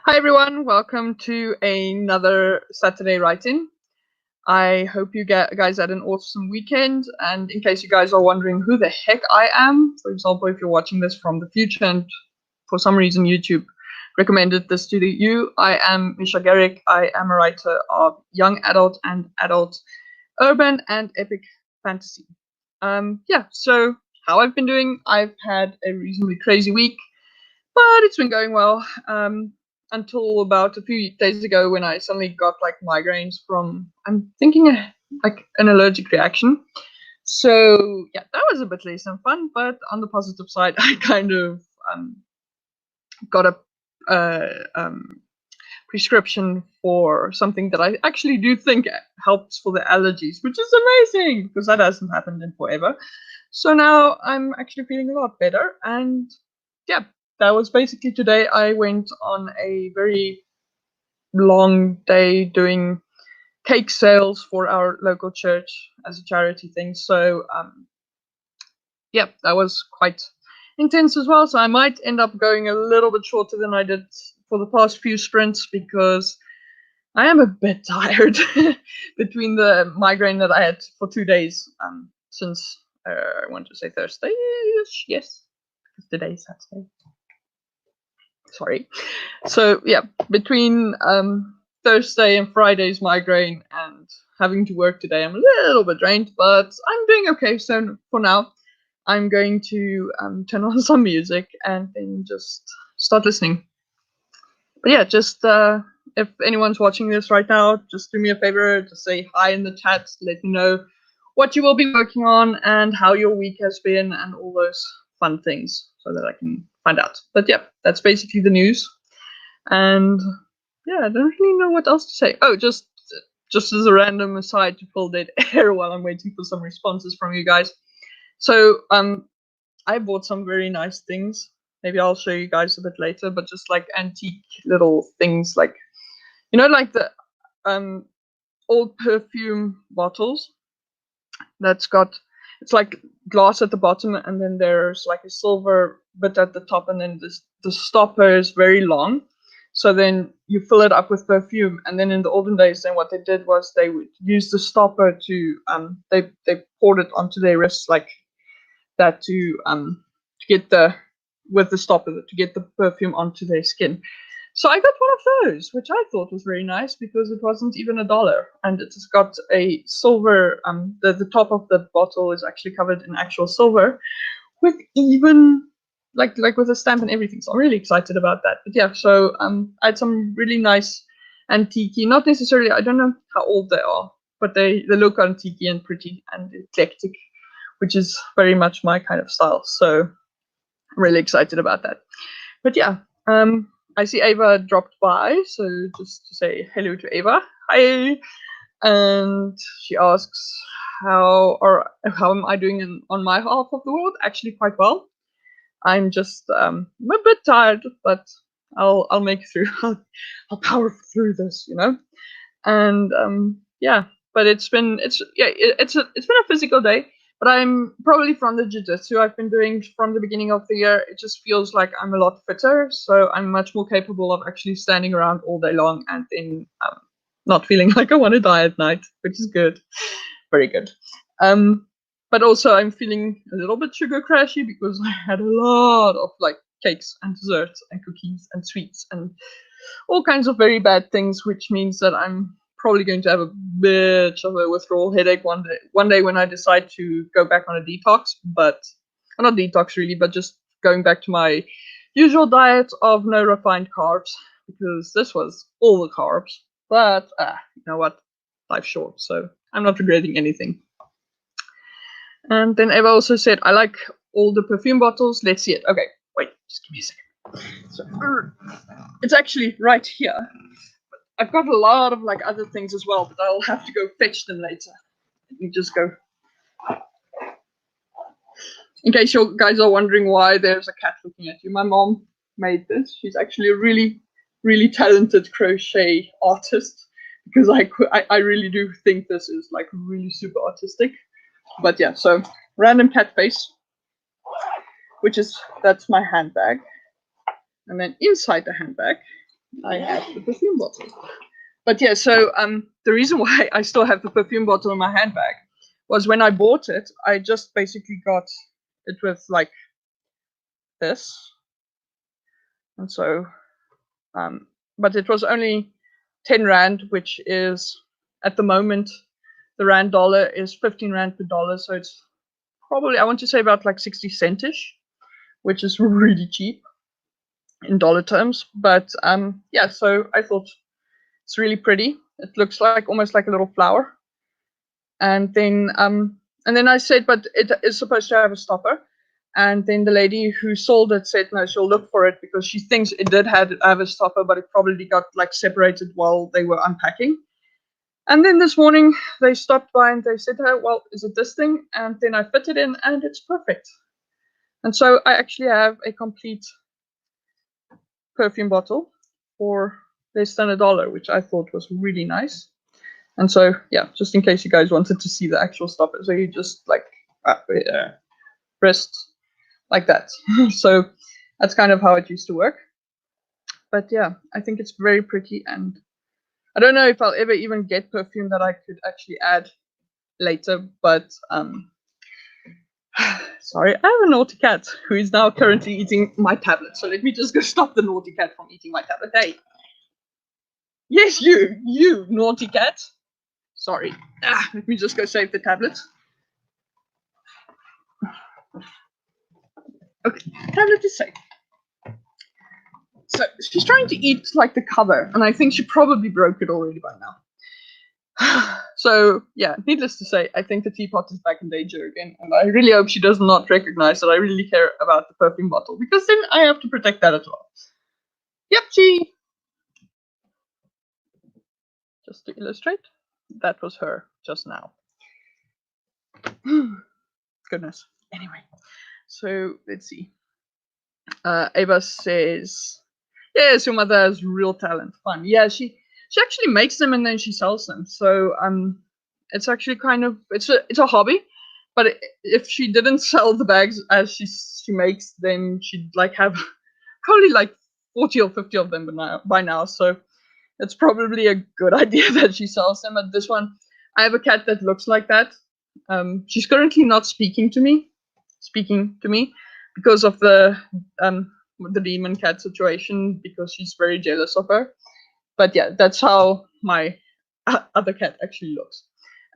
Hi everyone, welcome to another Saturday write-in. I hope you guys had an awesome weekend. And in case you guys are wondering who the heck I am, for example, if you're watching this from the future and for some reason YouTube recommended this to you, I am Misha Garrick. I am a writer of young adult and adult urban and epic fantasy. So how I've been doing, I've had a reasonably crazy week, but it's been going well until about a few days ago when I suddenly got like migraines from, I'm thinking like an allergic reaction. So yeah, that was a bit less than fun, but on the positive side, I kind of got a prescription for something that I actually do think helps for the allergies, which is amazing because that hasn't happened in forever. So now I'm actually feeling a lot better, and yeah, that was basically today. I went on a very long day doing cake sales for our local church as a charity thing. So yeah, that was quite intense as well. So I might end up going a little bit shorter than I did for the past few sprints because I am a bit tired between the migraine that I had for 2 days since I want to say Thursday. Yes, because today's Saturday. Sorry. So yeah, between Thursday and Friday's migraine and having to work today, I'm a little bit drained, but I'm doing okay. So for now, I'm going to turn on some music and then just start listening. But yeah, just if anyone's watching this right now, just do me a favor, just say hi in the chat, let me know what you will be working on and how your week has been and all those fun things so that I can find out. But yeah, that's basically the news. And yeah, I don't really know what else to say. Oh, just as a random aside to fill dead air while I'm waiting for some responses from you guys. So I bought some very nice things. Maybe I'll show you guys a bit later, but just like antique little things, like like the old perfume bottles that's got, it's like glass at the bottom, and then there's like a silver bit at the top, and then the stopper is very long. So then you fill it up with perfume, and then in the olden days, then what they did was they would use the stopper to they poured it onto their wrists like that to get the with the stopper to get the perfume onto their skin. So I got one of those, which I thought was very nice because it wasn't even $1, and it's got a silver. The top of the bottle is actually covered in actual silver, with even like with a stamp and everything. So I'm really excited about that. But yeah, so I had some really nice antique, not necessarily. I don't know how old they are, but they look antique and pretty and eclectic, which is very much my kind of style. So I'm really excited about that. But yeah, I see Ava dropped by, so just to say hello to Ava. Hi, and she asks how am I doing on my half of the world? Actually, quite well. I'm just I'm a bit tired, but I'll make it through. I'll power through this, And yeah, but it's been it's been a physical day. But I'm probably from the jiu-jitsu I've been doing from the beginning of the year. It just feels like I'm a lot fitter, so I'm much more capable of actually standing around all day long and then not feeling like I want to die at night, which is good, very good. But also I'm feeling a little bit sugar crashy because I had a lot of like cakes and desserts and cookies and sweets and all kinds of very bad things, which means that I'm probably going to have a bit of a withdrawal headache one day. One day when I decide to go back on a detox, but not detox really, but just going back to my usual diet of no refined carbs, because this was all the carbs. But you know what? Life's short, so I'm not regretting anything. And then Eva also said, I like all the perfume bottles. Let's see it. Okay, wait, just give me a second. So, it's actually right here. I've got a lot of like other things as well, but I'll have to go fetch them later. Let me just go. In case you guys are wondering why there's a cat looking at you, my mom made this. She's actually a really, really talented crochet artist, because I really do think this is like really super artistic. But yeah, so random cat face, that's my handbag. And then inside the handbag I have the perfume bottle. But yeah, so the reason why I still have the perfume bottle in my handbag was when I bought it, I just basically got it with like this, and so but it was only 10 rand, which is at the moment the rand dollar is 15 rand per dollar, so it's probably I want to say about like 60 centish, which is really cheap in dollar terms. But yeah, so I thought it's really pretty. It looks like almost like a little flower. And then I said, but it is supposed to have a stopper. And then the lady who sold it said no, she'll look for it because she thinks it did have a stopper, but it probably got like separated while they were unpacking. And then this morning they stopped by and they said, oh, well, is it this thing? And then I fit it in and it's perfect. And so I actually have a complete perfume bottle for less than $1, which I thought was really nice. And so, yeah, just in case you guys wanted to see the actual stopper, so you just like wrist like that. So that's kind of how it used to work. But yeah, I think it's very pretty, and I don't know if I'll ever even get perfume that I could actually add later. But sorry, I have a naughty cat who is now currently eating my tablet. So let me just go stop the naughty cat from eating my tablet. Hey, yes, you naughty cat. Sorry. Let me just go save the tablet. Okay, tablet is safe. So she's trying to eat like the cover, and I think she probably broke it already by now. So yeah, needless to say, I think the teapot is back in danger again, and I really hope she does not recognize that I really care about the perfume bottle, because then I have to protect that as well. Yep, she. Just to illustrate, that was her just now. Goodness. Anyway, so let's see. Ava says, "Yes, your mother has real talent. Fun. Yeah, she actually makes them and then she sells them. So it's actually kind of it's a hobby. But if she didn't sell the bags as she makes, then she'd like have probably like 40 or 50 of them by now. So it's probably a good idea that she sells them. But this one, I have a cat that looks like that. She's currently not speaking to me because of the demon cat situation, because she's very jealous of her. But yeah, that's how my other cat actually looks.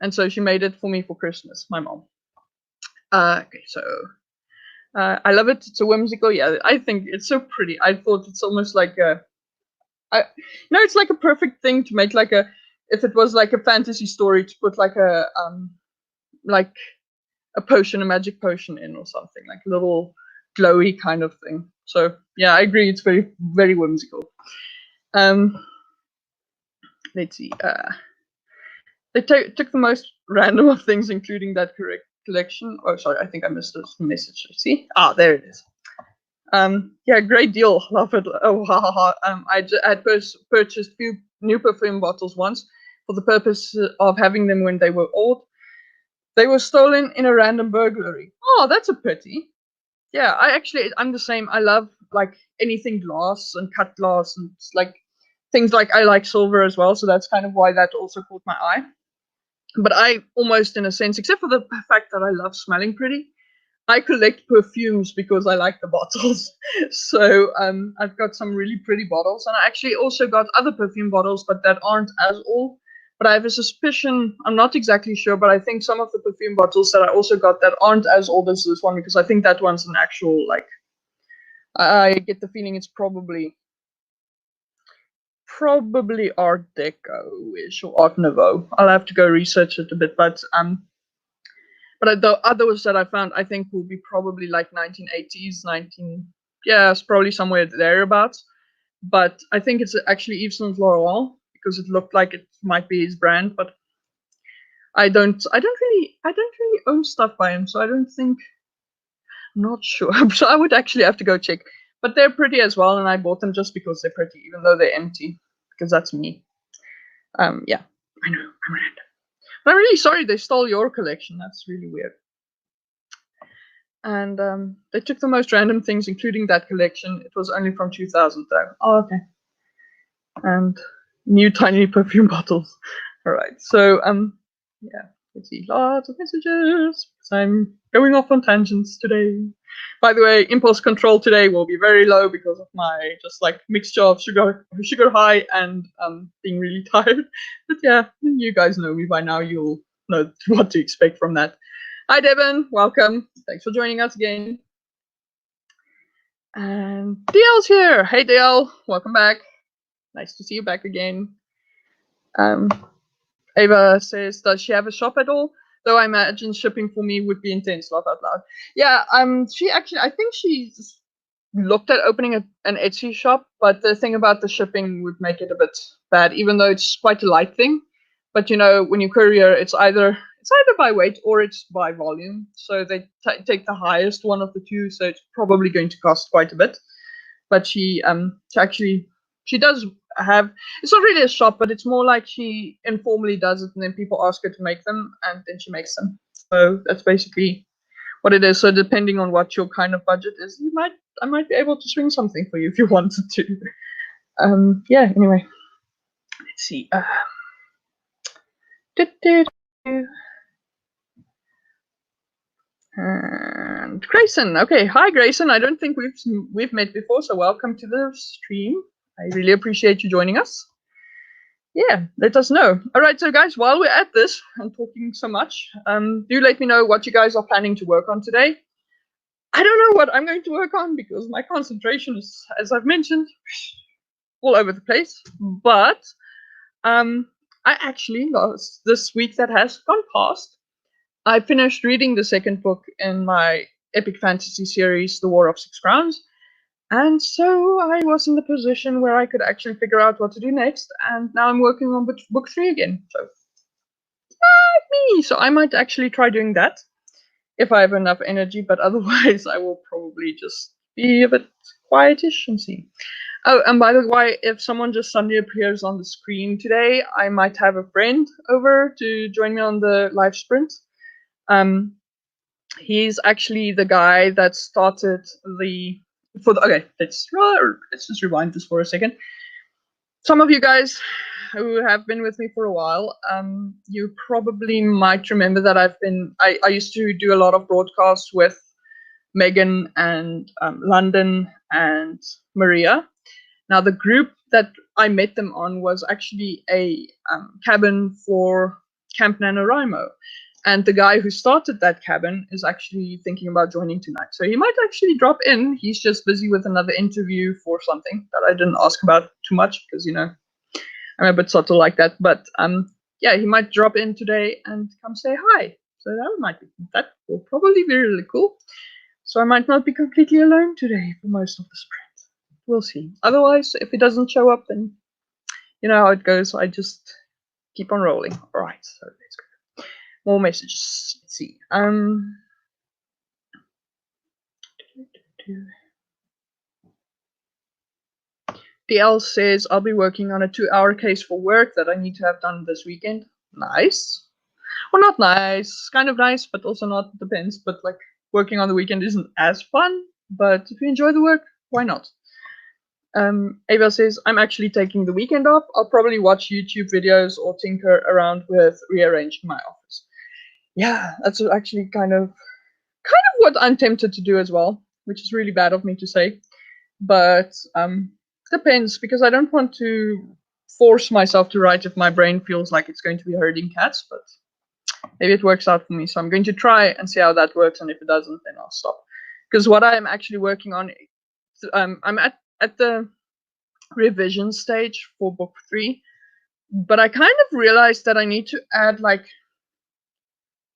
And so she made it for me for Christmas, my mom. Okay, so I love it. It's a whimsical. Yeah, I think it's so pretty. I thought it's almost like it's like a perfect thing to make like if it was like a fantasy story, to put like like a potion, a magic potion in or something, like a little glowy kind of thing. So yeah, I agree. It's very, very whimsical. Let's see. They took the most random of things, including that correct collection. Oh, sorry, I think I missed this message. See? There it is. Yeah, great deal. Love it. Oh, ha ha ha. I had purchased few new perfume bottles once for the purpose of having them when they were old. They were stolen in a random burglary. Oh, that's a pity. Yeah, I'm the same. I love like anything glass and cut glass and like things like I like silver as well. So that's kind of why that also caught my eye. But I almost, in a sense, except for the fact that I love smelling pretty, I collect perfumes because I like the bottles. So I've got some really pretty bottles, and I actually also got other perfume bottles, but that aren't as old. But I have a suspicion, I'm not exactly sure, but I think some of the perfume bottles that I also got that aren't as old as this one, because I think that one's an actual, like, I get the feeling it's probably Art Deco-ish or Art Nouveau. I'll have to go research it a bit, but the others that I found, I think, will be probably like 1980s, it's probably somewhere thereabouts. But I think it's actually Yves Saint Laurent, because it looked like it might be his brand. But I don't really own stuff by him, so I don't think. I'm not sure. So I would actually have to go check. But they're pretty as well, and I bought them just because they're pretty, even though they're empty, because that's me. Yeah, I know, I'm random. But I'm really sorry they stole your collection. That's really weird. And they took the most random things, including that collection. It was only from 2000, though. Oh, okay. and new tiny perfume bottles. All right, so yeah, let's see, lots of messages because I'm going off on tangents today. By the way, impulse control today will be very low because of my just like mixture of sugar high and being really tired. But yeah, you guys know me by now. You'll know what to expect from that. Hi Devin, welcome. Thanks for joining us again. And DL's here. Hey DL, welcome back. Nice to see you back again. Ava says, does she have a shop at all? Though I imagine shipping for me would be intense, laugh out loud. Yeah, she actually, I think she's looked at opening an Etsy shop, but the thing about the shipping would make it a bit bad, even though it's quite a light thing. But you know, when you courier, it's either by weight or it's by volume. So they take the highest one of the two, so it's probably going to cost quite a bit. But she does have, it's not really a shop, but it's more like she informally does it, and then people ask her to make them, and then she makes them. So that's basically what it is. So depending on what your kind of budget is, I might be able to swing something for you if you wanted to. Yeah. Anyway, let's see. And Grayson. Okay, hi Grayson. I don't think we've met before, so welcome to the stream. I really appreciate you joining us. Yeah, let us know. All right, so guys, while we're at this and talking so much, do let me know what you guys are planning to work on today. I don't know what I'm going to work on because my concentration is, as I've mentioned, all over the place. But I actually this week that has gone past, I finished reading the second book in my epic fantasy series, The War of Six Crowns. And so I was in the position where I could actually figure out what to do next. And now I'm working on book 3 again. So, me. So I might actually try doing that if I have enough energy. But otherwise, I will probably just be a bit quietish and see. Oh, and by the way, if someone just suddenly appears on the screen today, I might have a friend over to join me on the live sprint. He's actually the guy that started okay, let's just rewind this for a second. Some of you guys who have been with me for a while, you probably might remember that I used to do a lot of broadcasts with Megan and London and Maria. Now, the group that I met them on was actually a cabin for Camp NaNoWriMo. And the guy who started that cabin is actually thinking about joining tonight. So he might actually drop in. He's just busy with another interview for something that I didn't ask about too much because, you know, I'm a bit subtle like that. But yeah, he might drop in today and come say hi. So that will probably be really cool. So I might not be completely alone today for most of the sprint. We'll see. Otherwise, if he doesn't show up, then you know how it goes. I just keep on rolling. All right, so let's go. More messages. Let's see. DL says I'll be working on a 2-hour case for work that I need to have done this weekend. Nice. Well, not nice. Kind of nice, but also not. Depends. But like working on the weekend isn't as fun. But if you enjoy the work, why not? Ava says, I'm actually taking the weekend off. I'll probably watch YouTube videos or tinker around with rearranging my office. Yeah, that's actually kind of what I'm tempted to do as well, which is really bad of me to say. But depends, because I don't want to force myself to write if my brain feels like it's going to be herding cats, but maybe it works out for me. So I'm going to try and see how that works, and if it doesn't, then I'll stop. Because what I'm actually working on, I'm at the revision stage for book 3, but I kind of realized that I need to add like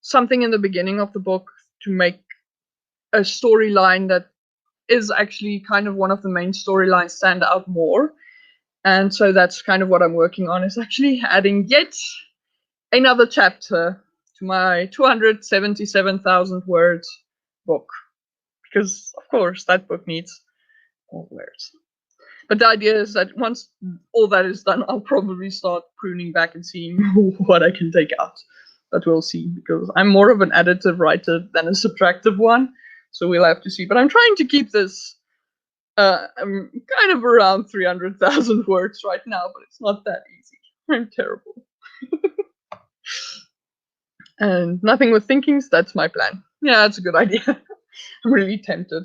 something in the beginning of the book to make a storyline that is actually kind of one of the main storylines stand out more. And so that's kind of what I'm working on, is actually adding yet another chapter to my 277,000 words book, because of course that book needs more words. But the idea is that once all that is done, I'll probably start pruning back and seeing what I can take out. But we'll see, because I'm more of an additive writer than a subtractive one. So we'll have to see. But I'm trying to keep this I'm kind of around 300,000 words right now, but it's not that easy. I'm terrible. And nothing with thinkings, that's my plan. Yeah, that's a good idea. I'm really tempted.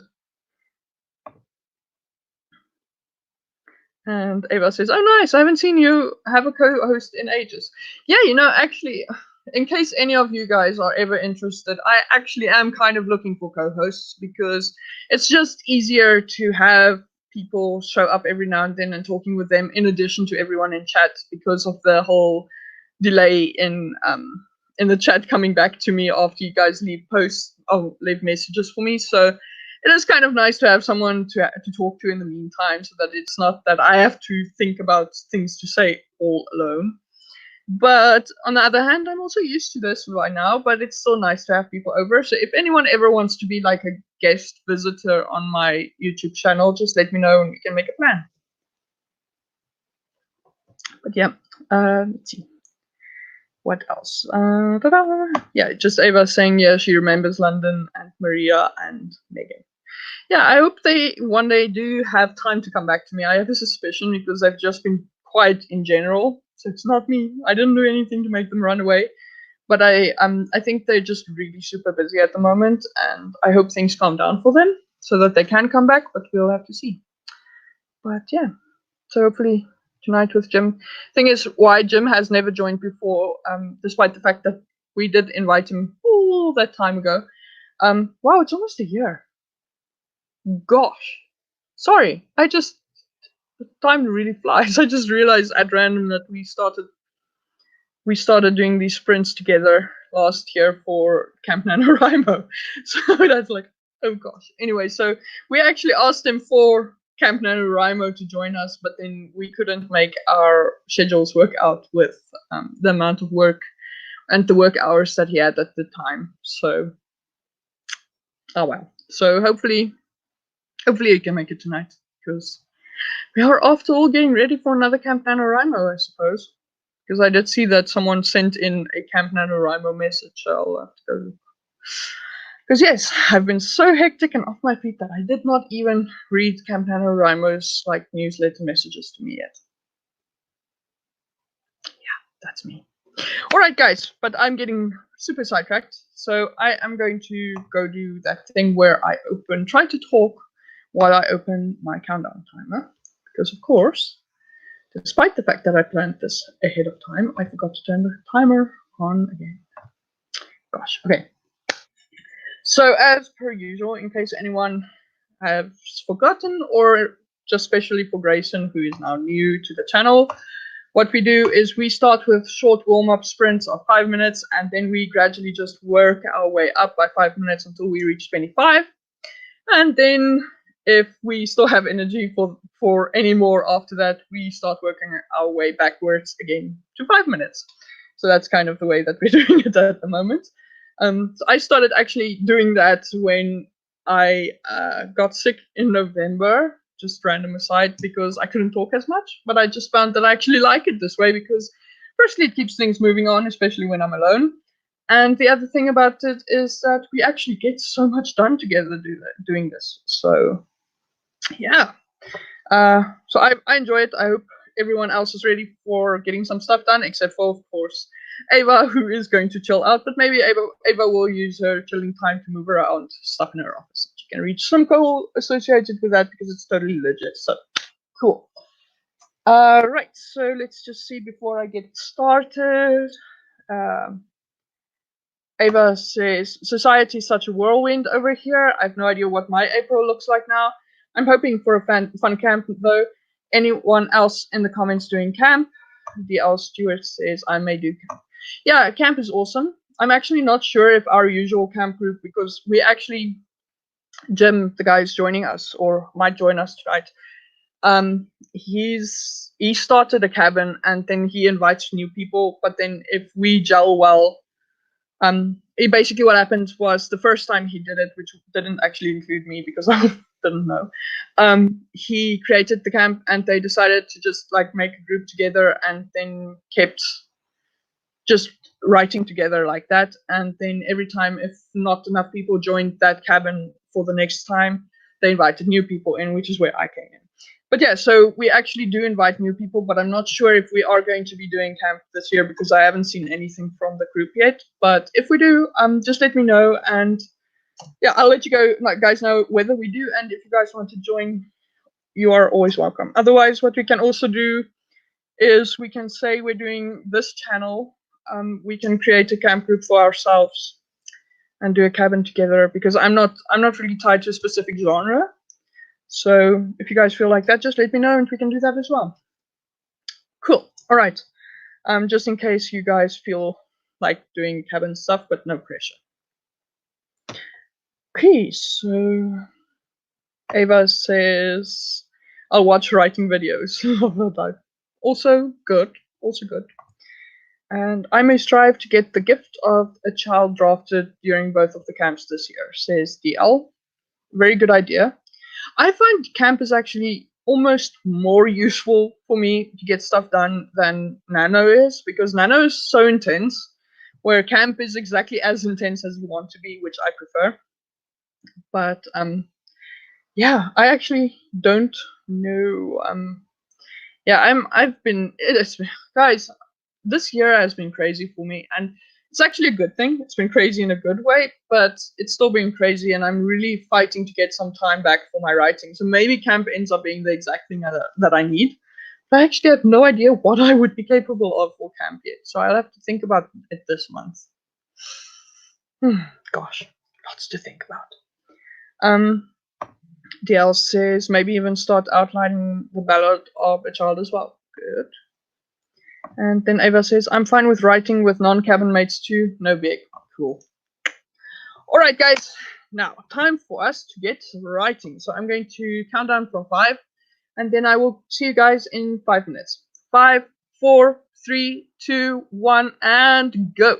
And Ava says, "Oh, nice! I haven't seen you have a co-host in ages." Yeah, actually, in case any of you guys are ever interested, I actually am kind of looking for co-hosts because it's just easier to have people show up every now and then and talking with them in addition to everyone in chat because of the whole delay in the chat coming back to me after you guys leave posts or leave messages for me. So it is kind of nice to have someone to talk to in the meantime, so that it's not that I have to think about things to say all alone. But on the other hand, I'm also used to this by now, but it's still nice to have people over. So if anyone ever wants to be like a guest visitor on my YouTube channel, just let me know and we can make a plan. But yeah, let's see. What else? Yeah, just Ava saying, yeah, she remembers London and Maria and Megan. Yeah, I hope they one day do have time to come back to me. I have a suspicion because they've just been quiet in general. So it's not me. I didn't do anything to make them run away. But I think they're just really super busy at the moment, and I hope things calm down for them so that they can come back, but we'll have to see. But yeah. So hopefully tonight with Jim. Thing is, why Jim has never joined before, despite the fact that we did invite him all that time ago. Wow, it's almost a year. Gosh. Sorry, time really flies. I just realized at random that we started doing these sprints together last year for Camp NaNoWriMo. So that's like, oh gosh. Anyway, so we actually asked him for Camp NaNoWriMo to join us, but then we couldn't make our schedules work out with the amount of work and the work hours that he had at the time. So, oh well. So hopefully he can make it tonight, because we are after all getting ready for another Camp NaNoWriMo, I suppose. Because I did see that someone sent in a Camp NaNoWriMo message, so I'll have to go. Because yes, I've been so hectic and off my feet that I did not even read Camp NaNoWriMo's like newsletter messages to me yet. Yeah, that's me. All right, guys, but I'm getting super sidetracked, so I am going to go do that thing where I try to talk while I open my countdown timer, because of course, despite the fact that I planned this ahead of time, I forgot to turn the timer on again. Gosh, okay. So as per usual, in case anyone has forgotten, or just especially for Grayson, who is now new to the channel, what we do is we start with short warm-up sprints of 5 minutes, and then we gradually just work our way up by 5 minutes until we reach 25. And then if we still have energy for any more after that, we start working our way backwards again to 5 minutes. So that's kind of the way that we're doing it at the moment. So I started actually doing that when I got sick in November, just random aside, because I couldn't talk as much. But I just found that I actually like it this way because, firstly, it keeps things moving on, especially when I'm alone. And the other thing about it is that we actually get so much done together doing this. So, yeah. So I enjoy it. I hope everyone else is ready for getting some stuff done, except for, of course, Ava, who is going to chill out. But maybe Ava will use her chilling time to move around stuff in her office. She can reach some goal associated with that because it's totally legit. So, cool. Right. So let's just see before I get started. Ava says, society is such a whirlwind over here. I have no idea what my April looks like now. I'm hoping for a fun camp, though. Anyone else in the comments doing camp? DL Stewart says, I may do camp. Yeah, camp is awesome. I'm actually not sure if our usual camp group, because we actually, Jim, the guy who's joining us, or might join us tonight, he started a cabin and then he invites new people, but then if we gel well, basically what happened was the first time he did it, which didn't actually include me because I didn't know, he created the camp and they decided to just like make a group together and then kept just writing together like that. And then every time, if not enough people joined that cabin for the next time, they invited new people in, which is where I came in. But yeah, so we actually do invite new people, but I'm not sure if we are going to be doing camp this year because I haven't seen anything from the group yet. But if we do, just let me know, and yeah, I'll let you guys know whether we do, and if you guys want to join, you are always welcome. Otherwise, what we can also do is we can say we're doing this channel. We can create a camp group for ourselves and do a cabin together because I'm not really tied to a specific genre. So if you guys feel like that, just let me know and we can do that as well. Cool. All right. Just in case you guys feel like doing cabin stuff, but no pressure. Okay, so Ava says I'll watch writing videos. Also good. Also good. And I may strive to get the gift of a child drafted during both of the camps this year, says DL. Very good idea. I find camp is actually almost more useful for me to get stuff done than Nano is, because Nano is so intense, where camp is exactly as intense as you want to be, which I prefer. But yeah, I actually don't know. I've been guys, this year has been crazy for me, and it's actually a good thing. It's been crazy in a good way, but it's still been crazy, and I'm really fighting to get some time back for my writing. So maybe camp ends up being the exact thing that I need. But I actually have no idea what I would be capable of for camp yet, so I'll have to think about it this month. Gosh, lots to think about. DL says maybe even start outlining the Ballad of a Child as well. Good. And then Ava says, I'm fine with writing with non-cabin mates too. No big. Cool. All right, guys. Now, time for us to get writing. So I'm going to count down from 5, and then I will see you guys in 5 minutes. 5, 4, 3, 2, 1, and go.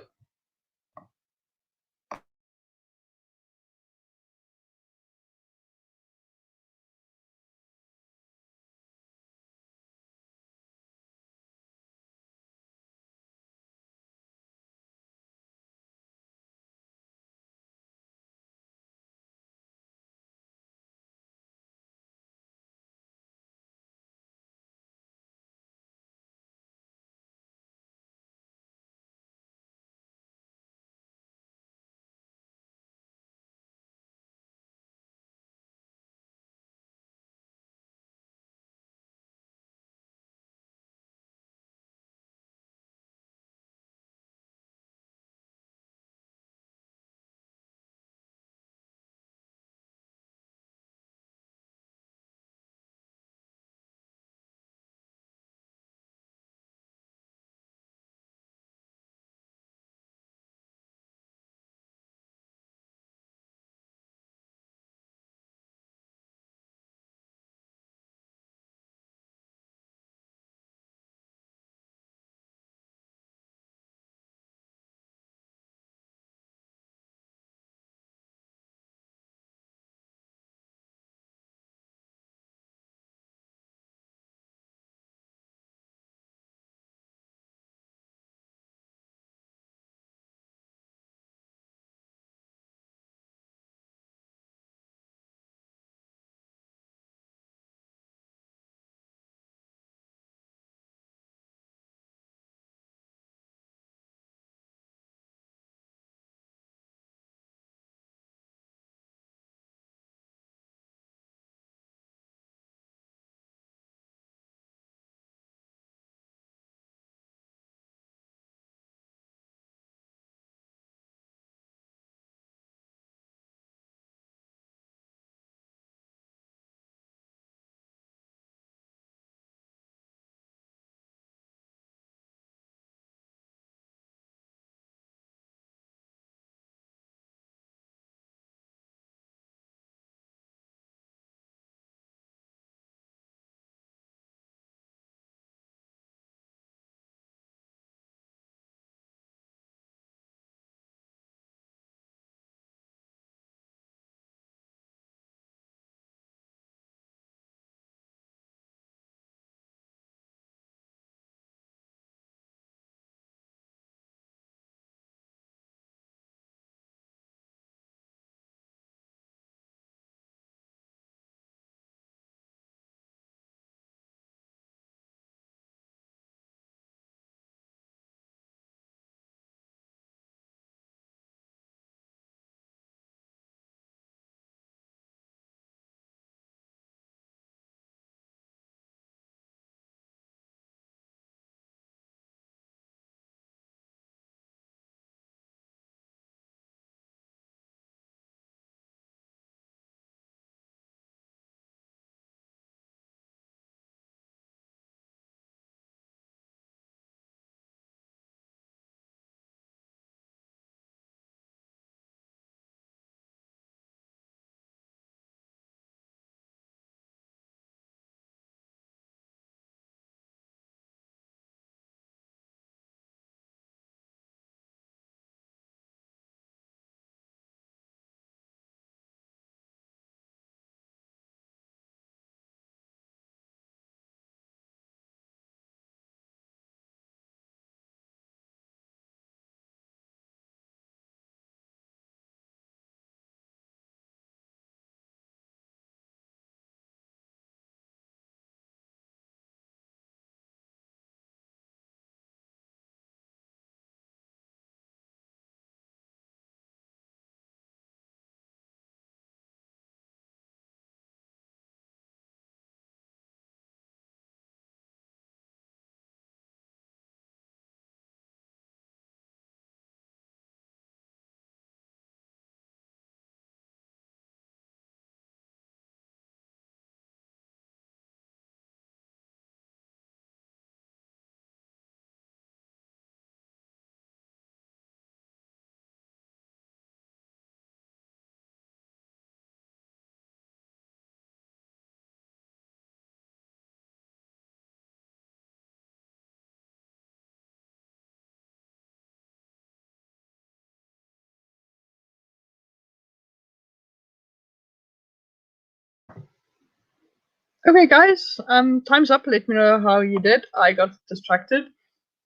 Okay, guys, time's up. Let me know how you did. I got distracted.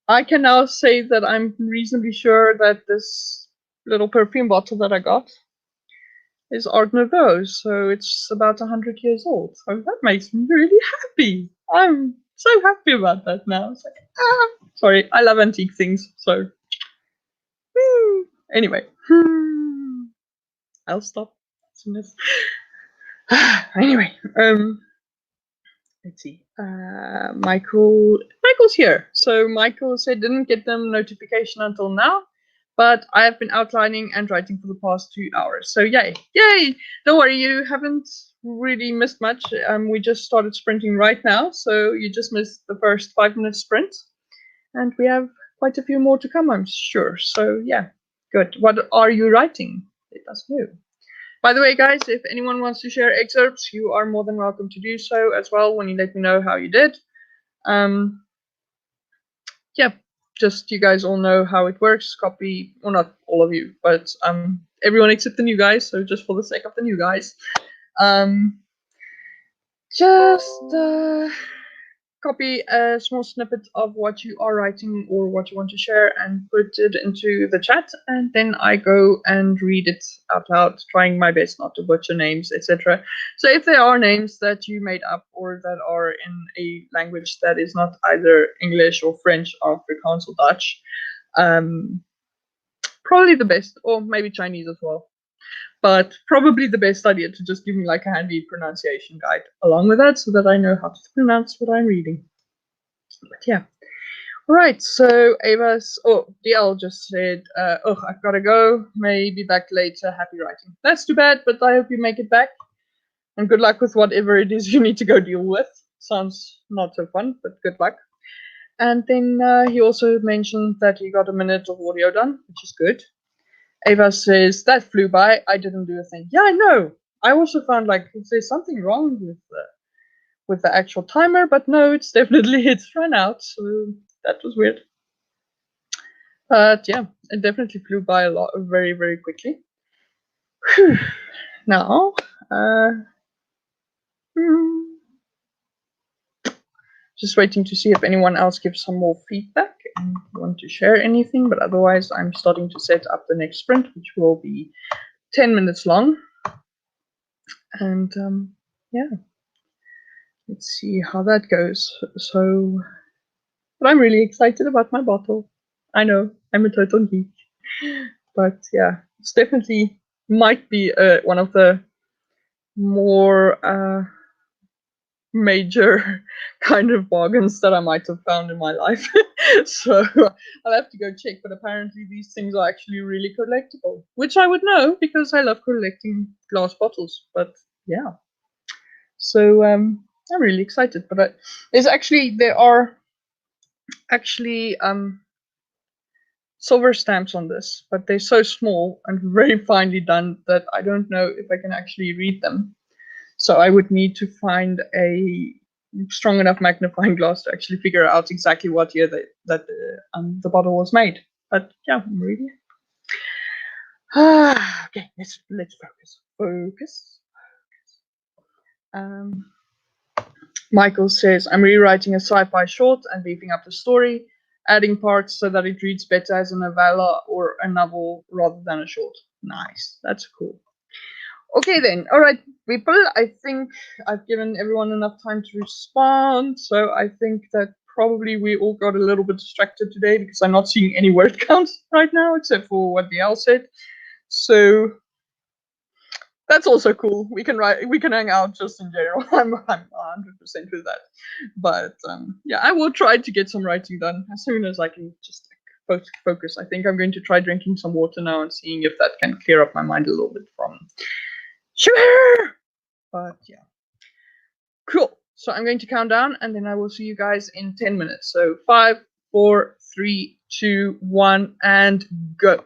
I can now say that I'm reasonably sure that this little perfume bottle that I got is Art Nouveau, so it's about 100 years old. So that makes me really happy. I'm so happy about that now. It's like, sorry, I love antique things, so. Anyway, I'll stop. Anyway, let's see. Michael's here. So Michael said didn't get them notification until now, but I have been outlining and writing for the past 2 hours. So yay! Don't worry, you haven't really missed much. We just started sprinting right now, so you just missed the first 5 minute sprint, and we have quite a few more to come, I'm sure. So yeah, good. What are you writing? Let us know. By the way, guys, if anyone wants to share excerpts, you are more than welcome to do so as well when you let me know how you did. Yeah, just you guys all know how it works. Copy, well, not all of you, but everyone except the new guys. So just for the sake of the new guys, just copy a small snippet of what you are writing or what you want to share and put it into the chat, and then I go and read it out loud, trying my best not to butcher names, etc. So if there are names that you made up or that are in a language that is not either English or French or Afrikaans or Dutch, probably the best, or maybe Chinese as well, but probably the best idea to just give me like a handy pronunciation guide along with that so that I know how to pronounce what I'm reading. But yeah. Right, so DL just said, I've got to go. May be back later. Happy writing. That's too bad, but I hope you make it back. And good luck with whatever it is you need to go deal with. Sounds not so fun, but good luck. And then he also mentioned that he got a minute of audio done, which is good. Ava says, that flew by. I didn't do a thing. Yeah, I know. I also found like if there's something wrong with the actual timer, but no, it's definitely it's run out. So that was weird. But yeah, it definitely flew by a lot, very, very quickly. Whew. Now, just waiting to see if anyone else gives some more feedback and want to share anything. But otherwise, I'm starting to set up the next sprint, which will be 10 minutes long. And yeah, let's see how that goes. So, but I'm really excited about my bottle. I know I'm a total geek, but yeah, it's definitely might be one of the more major kind of bargains that I might have found in my life. So I'll have to go check, but apparently these things are actually really collectible, which I would know because I love collecting glass bottles. But yeah, so I'm really excited. But there are actually silver stamps on this, but they're so small and very finely done that I don't know if I can actually read them. So I would need to find a strong enough magnifying glass to actually figure out exactly what year the bottle was made. But yeah, I'm reading. Okay, let's focus. Michael says, I'm rewriting a sci-fi short and beefing up the story, adding parts so that it reads better as a novella or a novel rather than a short. Nice, that's cool. Okay then, all right, people, I think I've given everyone enough time to respond, so I think that probably we all got a little bit distracted today because I'm not seeing any word counts right now except for what DL said. So that's also cool. We can hang out just in general. I'm 100% with that. But yeah, I will try to get some writing done as soon as I can just focus. I think I'm going to try drinking some water now and seeing if that can clear up my mind a little bit from sugar. But yeah, cool. So I'm going to count down and then I will see you guys in 10 minutes. So 5, 4, 3, 2, 1, and go.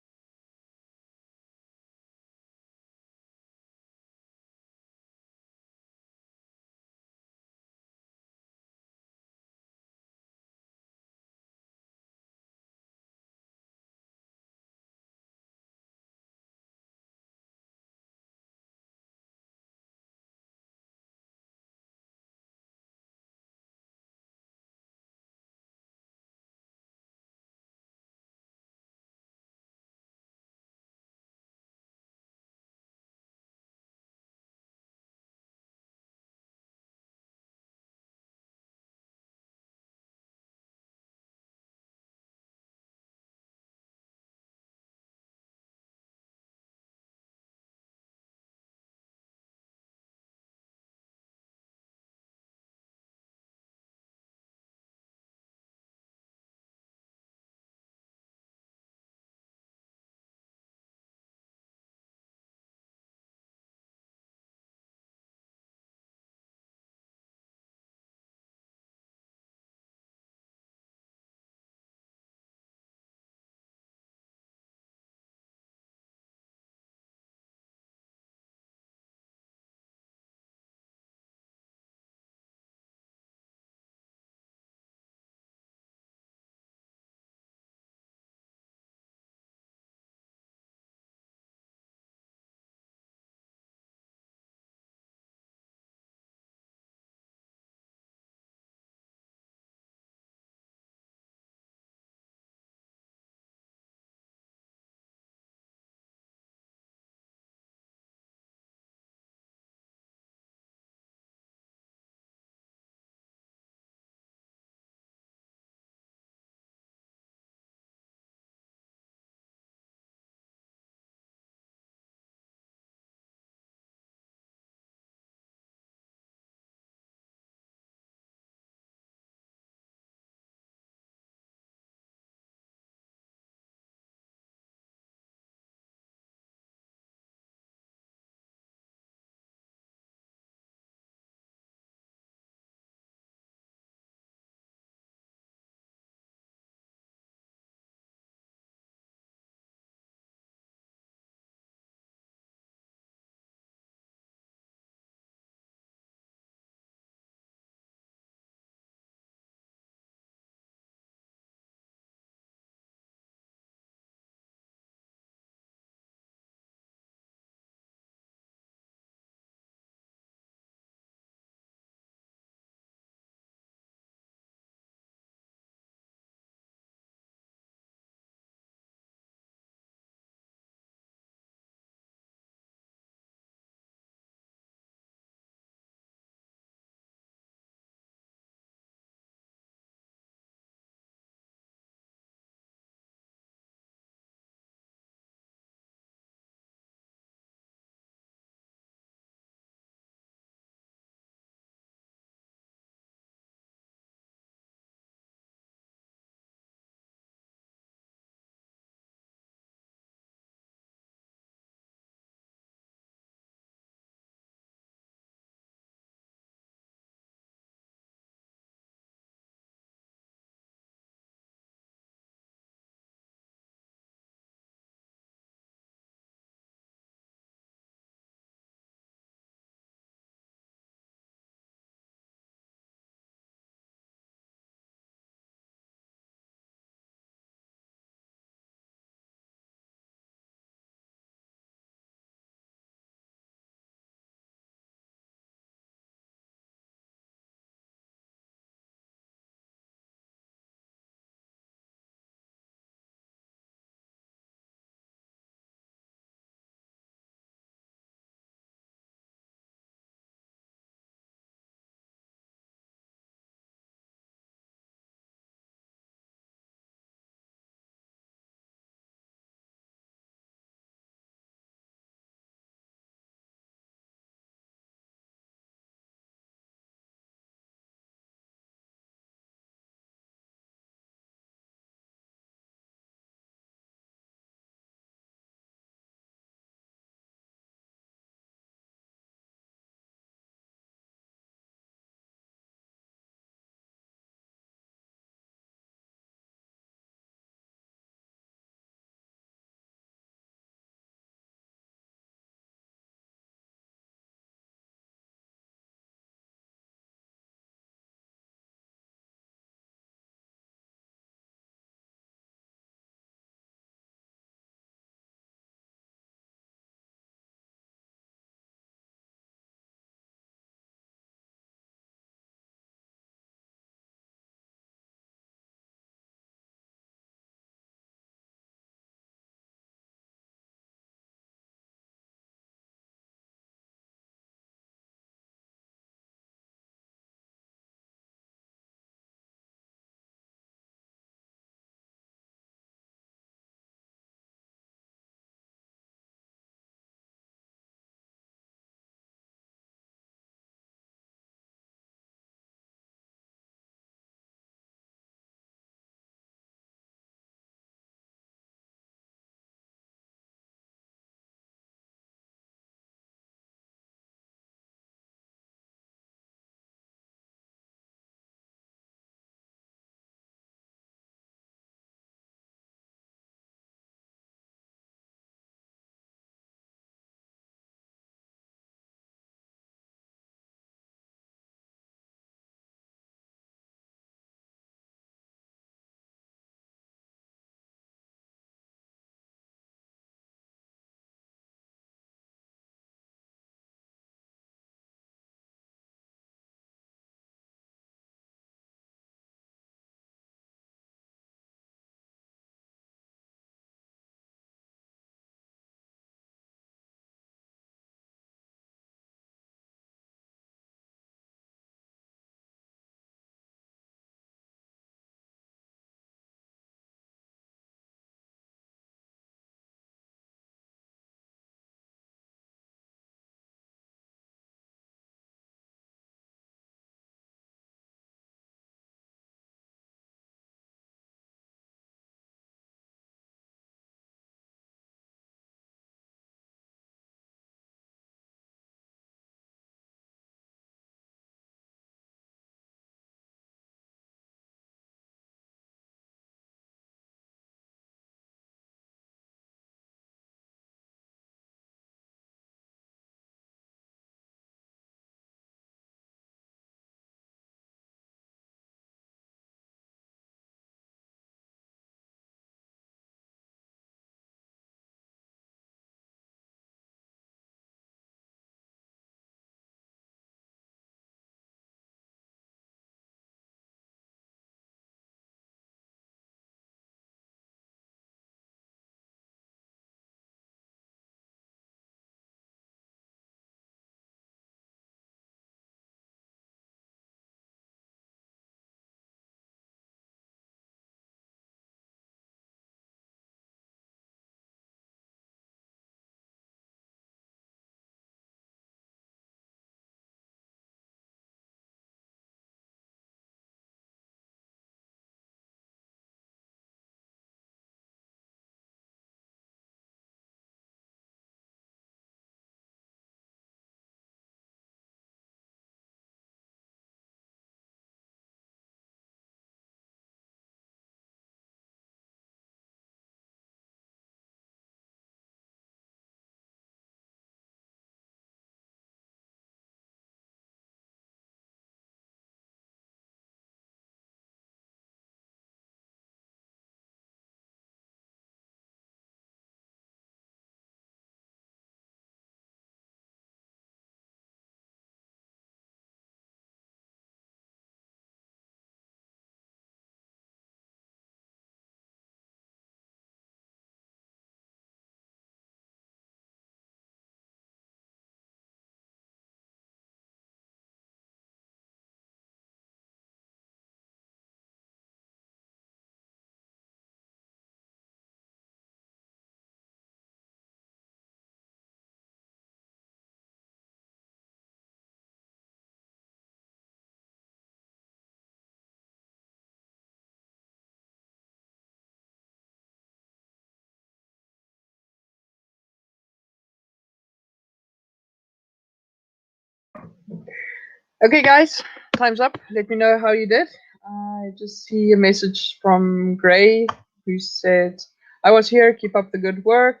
Okay, guys, time's up. Let me know how you did. I just see a message from Gray who said, I was here, keep up the good work,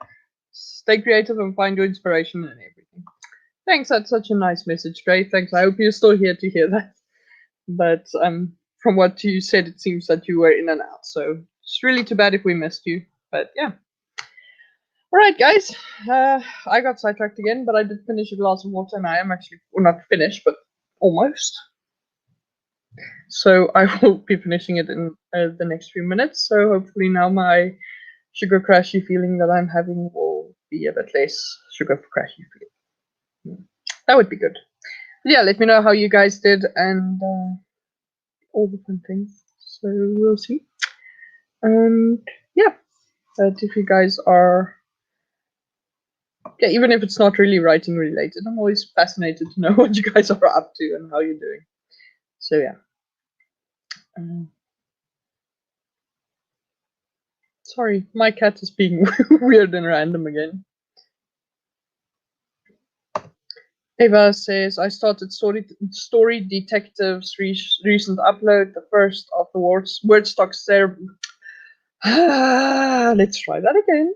stay creative and find your inspiration in everything. Thanks, that's such a nice message, Gray. Thanks. I hope you're still here to hear that. But from what you said, it seems that you were in and out. So it's really too bad if we missed you. But yeah. All right, guys. I got sidetracked again, but I did finish a glass of water, and I am actually, well, not finished, but almost. So I will be finishing it in the next few minutes. So hopefully now my sugar crashy feeling that I'm having will be a bit less sugar crashy feeling. That would be good. But yeah, let me know how you guys did and all the fun things. So we'll see. And yeah, but if you guys are, yeah, even if it's not really writing related, I'm always fascinated to know what you guys are up to and how you're doing. So yeah. Sorry, my cat is being weird and random again. Eva says, I started Story Detective's recent upload, the first of the word stocks there. Let's try that again.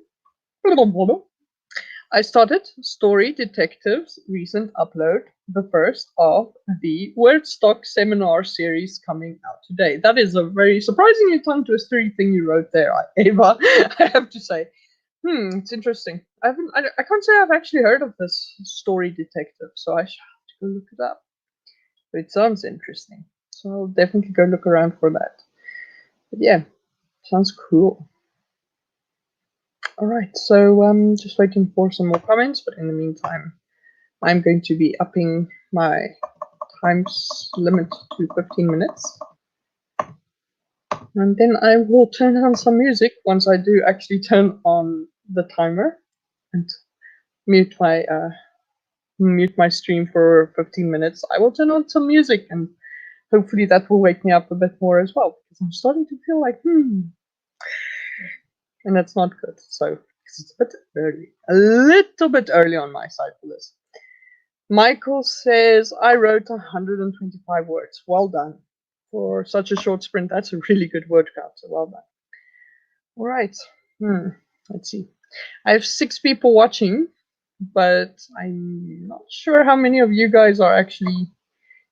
I started Story Detective's recent upload, the first of the Wordstock seminar series coming out today. That is a very surprisingly tongue twistery thing you wrote there, Ava, I have to say. It's interesting. I can't say I've actually heard of this Story Detective, so I shall have to go look it up. But it sounds interesting, so I'll definitely go look around for that. But yeah, sounds cool. All right, so just waiting for some more comments, but in the meantime, I'm going to be upping my times limit to 15 minutes. And then I will turn on some music once I do actually turn on the timer and mute my stream for 15 minutes. I will turn on some music and hopefully that will wake me up a bit more as well because I'm starting to feel like and that's not good. So it's a bit early, a little bit early on my side for this. Michael says I wrote 125 words. Well done for such a short sprint. That's a really good word count. So well done. All right. Let's see. I have 6 people watching, but I'm not sure how many of you guys are actually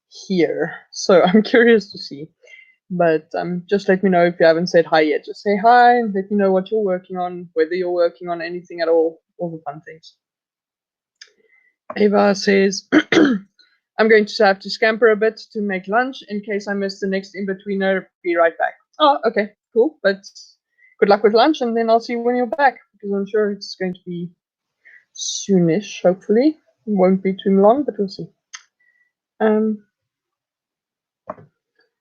here. So I'm curious to see. But just let me know if you haven't said hi yet. Just say hi and let me know what you're working on, whether you're working on anything at all the fun things. Eva says, I'm going to have to scamper a bit to make lunch in case I miss the next in-betweener. Be right back. Oh, okay, cool. But good luck with lunch, and then I'll see you when you're back, because I'm sure it's going to be soonish, hopefully. It won't be too long, but we'll see.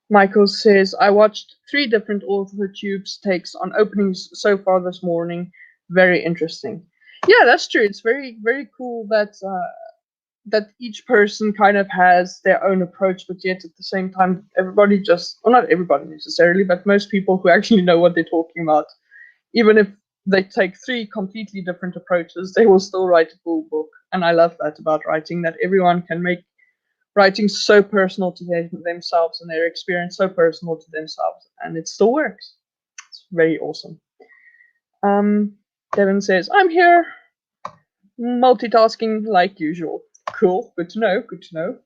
Michael says, I watched 3 different AuthorTube's takes on openings so far this morning. Very interesting. Yeah, that's true. It's very, very cool that that each person kind of has their own approach, but yet at the same time, everybody just, well, not everybody necessarily, but most people who actually know what they're talking about, even if they take 3 completely different approaches, they will still write a cool book. And I love that about writing, that everyone can make writing so personal to themselves and their experience so personal to themselves, and it still works. It's very awesome. Devin says, I'm here, multitasking like usual. Cool, good to know, good to know.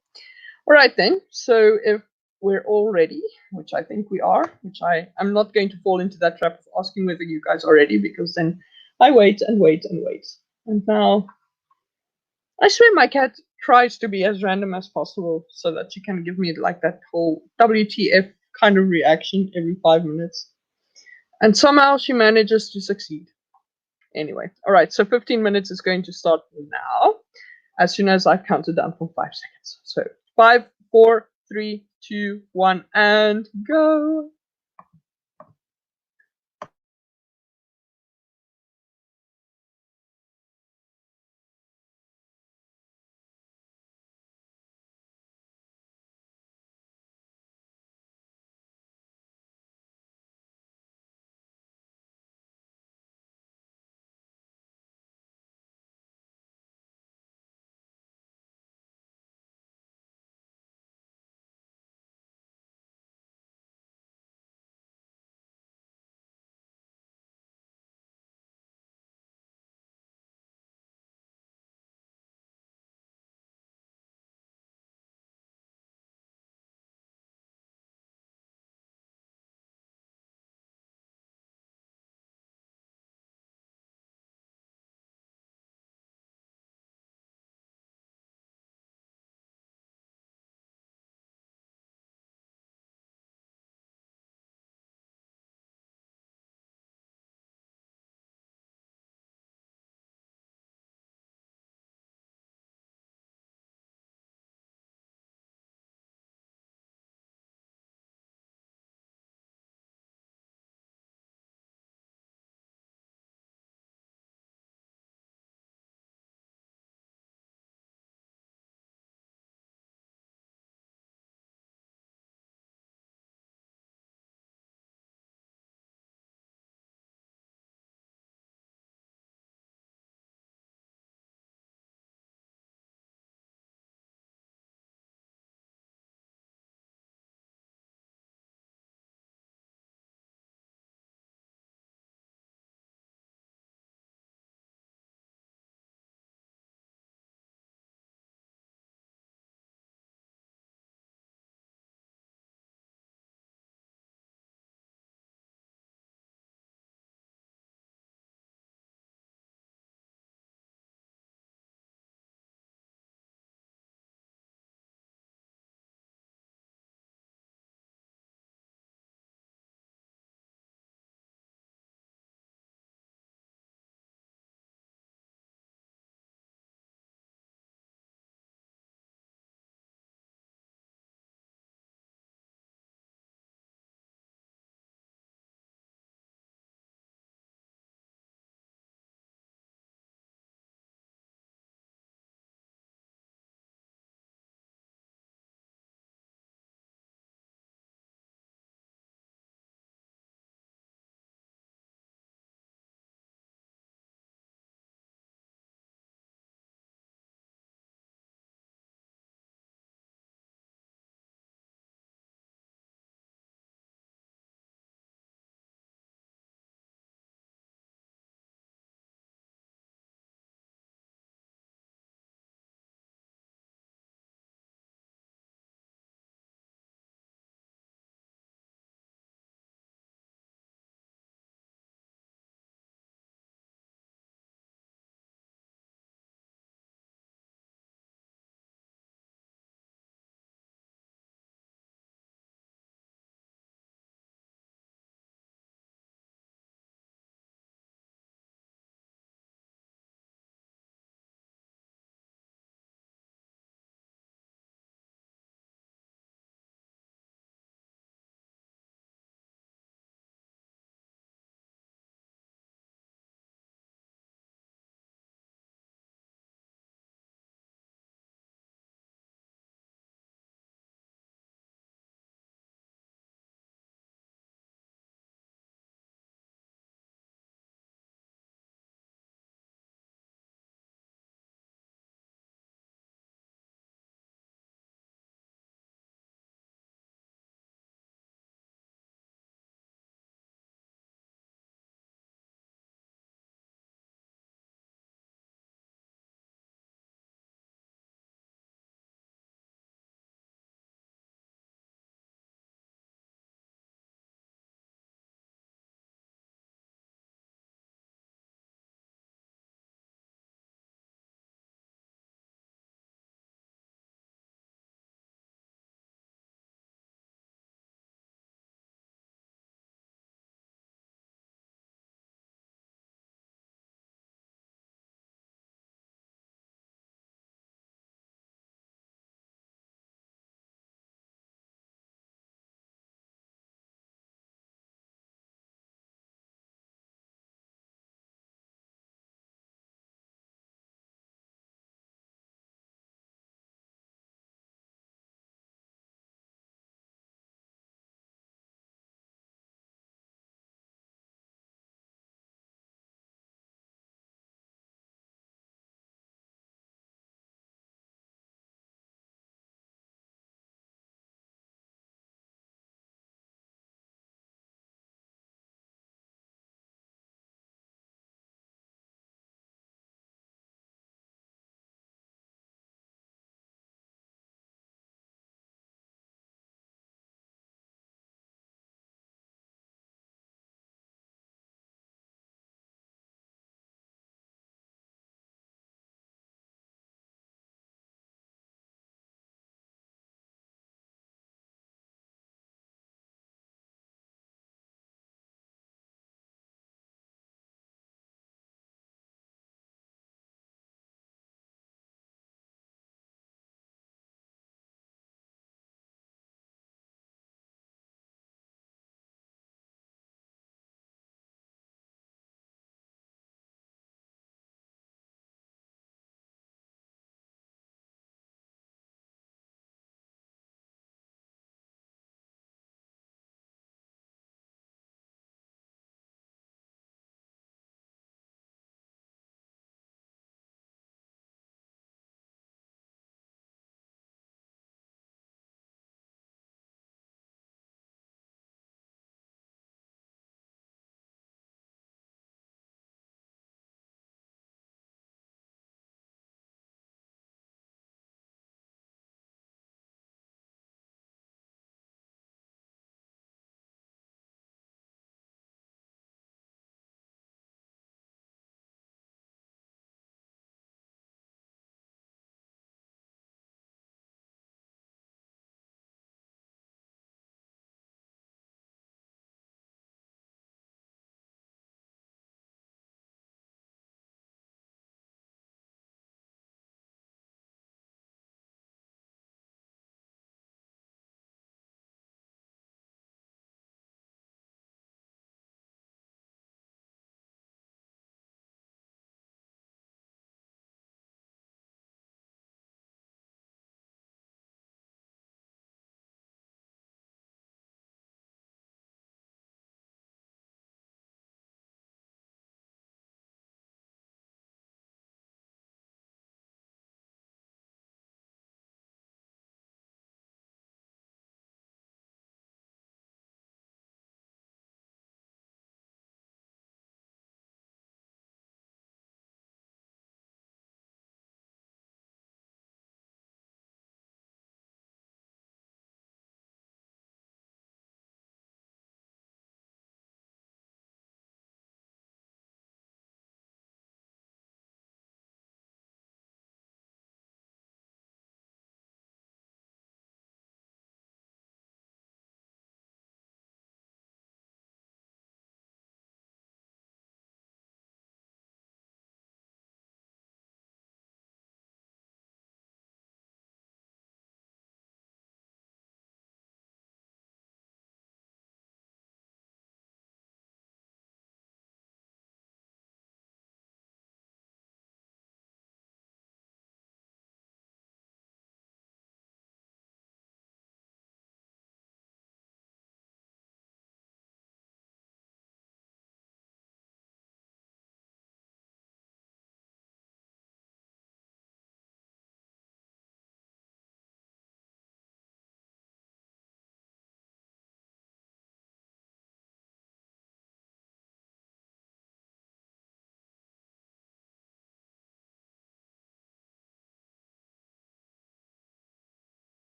All right then, so if we're all ready, which I think we are, which I'm not going to fall into that trap of asking whether you guys are ready, because then I wait and wait and wait. And now, I swear my cat tries to be as random as possible so that she can give me like that whole WTF kind of reaction every 5 minutes. And somehow she manages to succeed. Anyway, all right, so 15 minutes is going to start now, as soon as I've counted down for 5 seconds. So 5, 4, 3, 2, 1, and go.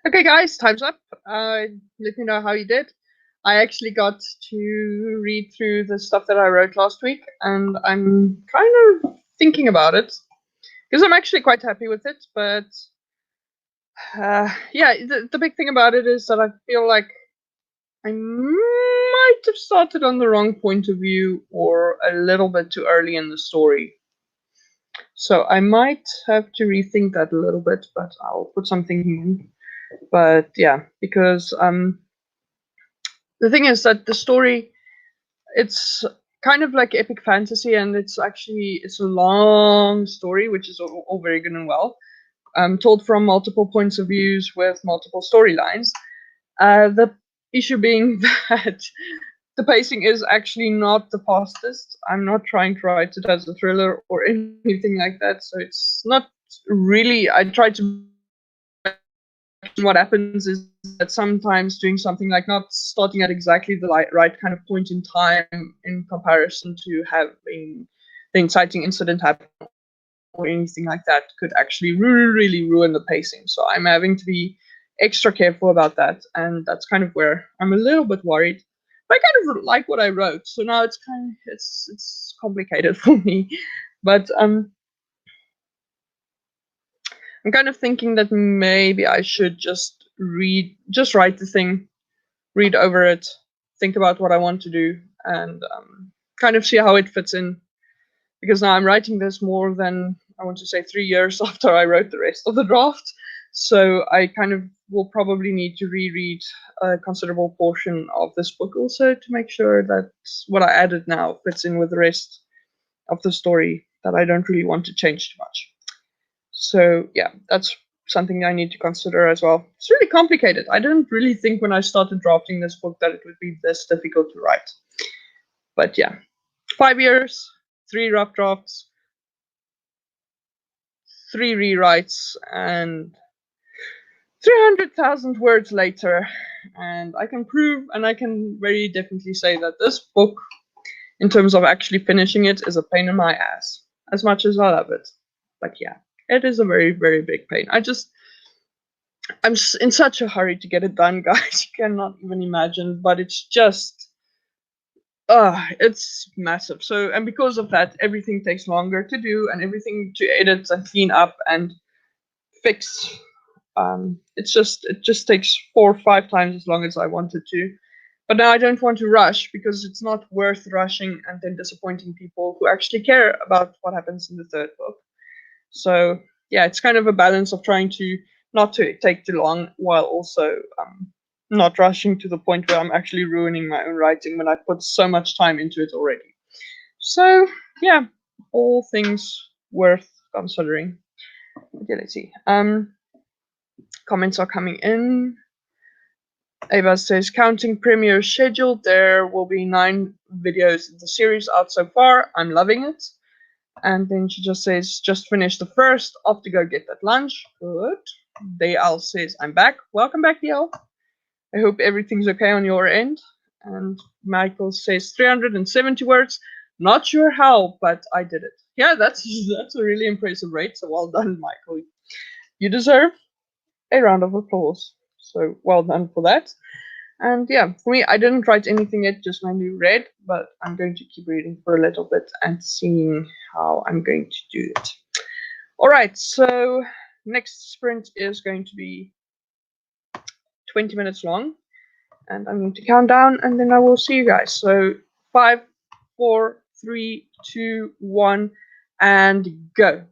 Okay, guys, time's up. Let me know how you did. I actually got to read through the stuff that I wrote last week, and I'm kind of thinking about it because I'm actually quite happy with it. But yeah, the big thing about it is that I feel like I might have started on the wrong point of view or a little bit too early in the story. So I might have to rethink that a little bit, but I'll put something in. But yeah, because the thing is that the story, it's kind of like epic fantasy, and it's a long story, which is all very good and well, told from multiple points of views with multiple storylines. The issue being that the pacing is actually not the fastest. I'm not trying to write it as a thriller or anything like that, so it's not really. I try to. What happens is that sometimes doing something like not starting at exactly the right kind of point in time in comparison to having the inciting incident happen or anything like that could actually really ruin the pacing. So I'm having to be extra careful about that, and that's kind of where I'm a little bit worried. But I kind of like what I wrote, so now it's complicated for me. But I'm kind of thinking that maybe I should just write the thing, read over it, think about what I want to do, and kind of see how it fits in. Because now I'm writing this more than, I want to say, 3 years after I wrote the rest of the draft. So I kind of will probably need to reread a considerable portion of this book also to make sure that what I added now fits in with the rest of the story, that I don't really want to change too much. So yeah, that's something I need to consider as well. It's really complicated. I didn't really think when I started drafting this book that it would be this difficult to write. But yeah, 5 years, 3 rough drafts, 3 rewrites, and 300,000 words later. And I can prove, and I can very definitely say that this book, in terms of actually finishing it, is a pain in my ass, as much as I love it. But yeah, it is a very big pain. I'm in such a hurry to get it done, guys. You cannot even imagine. But it's just, it's massive. So, and because of that, everything takes longer to do, and everything to edit and clean up and fix. It just takes 4 or 5 times as long as I wanted to. But now I don't want to rush because it's not worth rushing and then disappointing people who actually care about what happens in the third book. So yeah, it's kind of a balance of trying to not to take too long while also not rushing to the point where I'm actually ruining my own writing when I put so much time into it already. So yeah, all things worth considering. Okay, let's see. Comments are coming in. Ava says, counting premiere schedule, there will be 9 videos in the series out so far. I'm loving it. And then she just says, just finished the first, off to go get that lunch. Good. DL says, I'm back. Welcome back, DL. I hope everything's okay on your end. And Michael says 370 words. Not sure how, but I did it. Yeah, that's a really impressive rate. So well done, Michael. You deserve a round of applause. So well done for that. And yeah, for me, I didn't write anything yet, just mainly read, but I'm going to keep reading for a little bit and seeing how I'm going to do it. All right, so next sprint is going to be 20 minutes long, and I'm going to count down, and then I will see you guys. So 5, 4, 3, 2, 1, and go.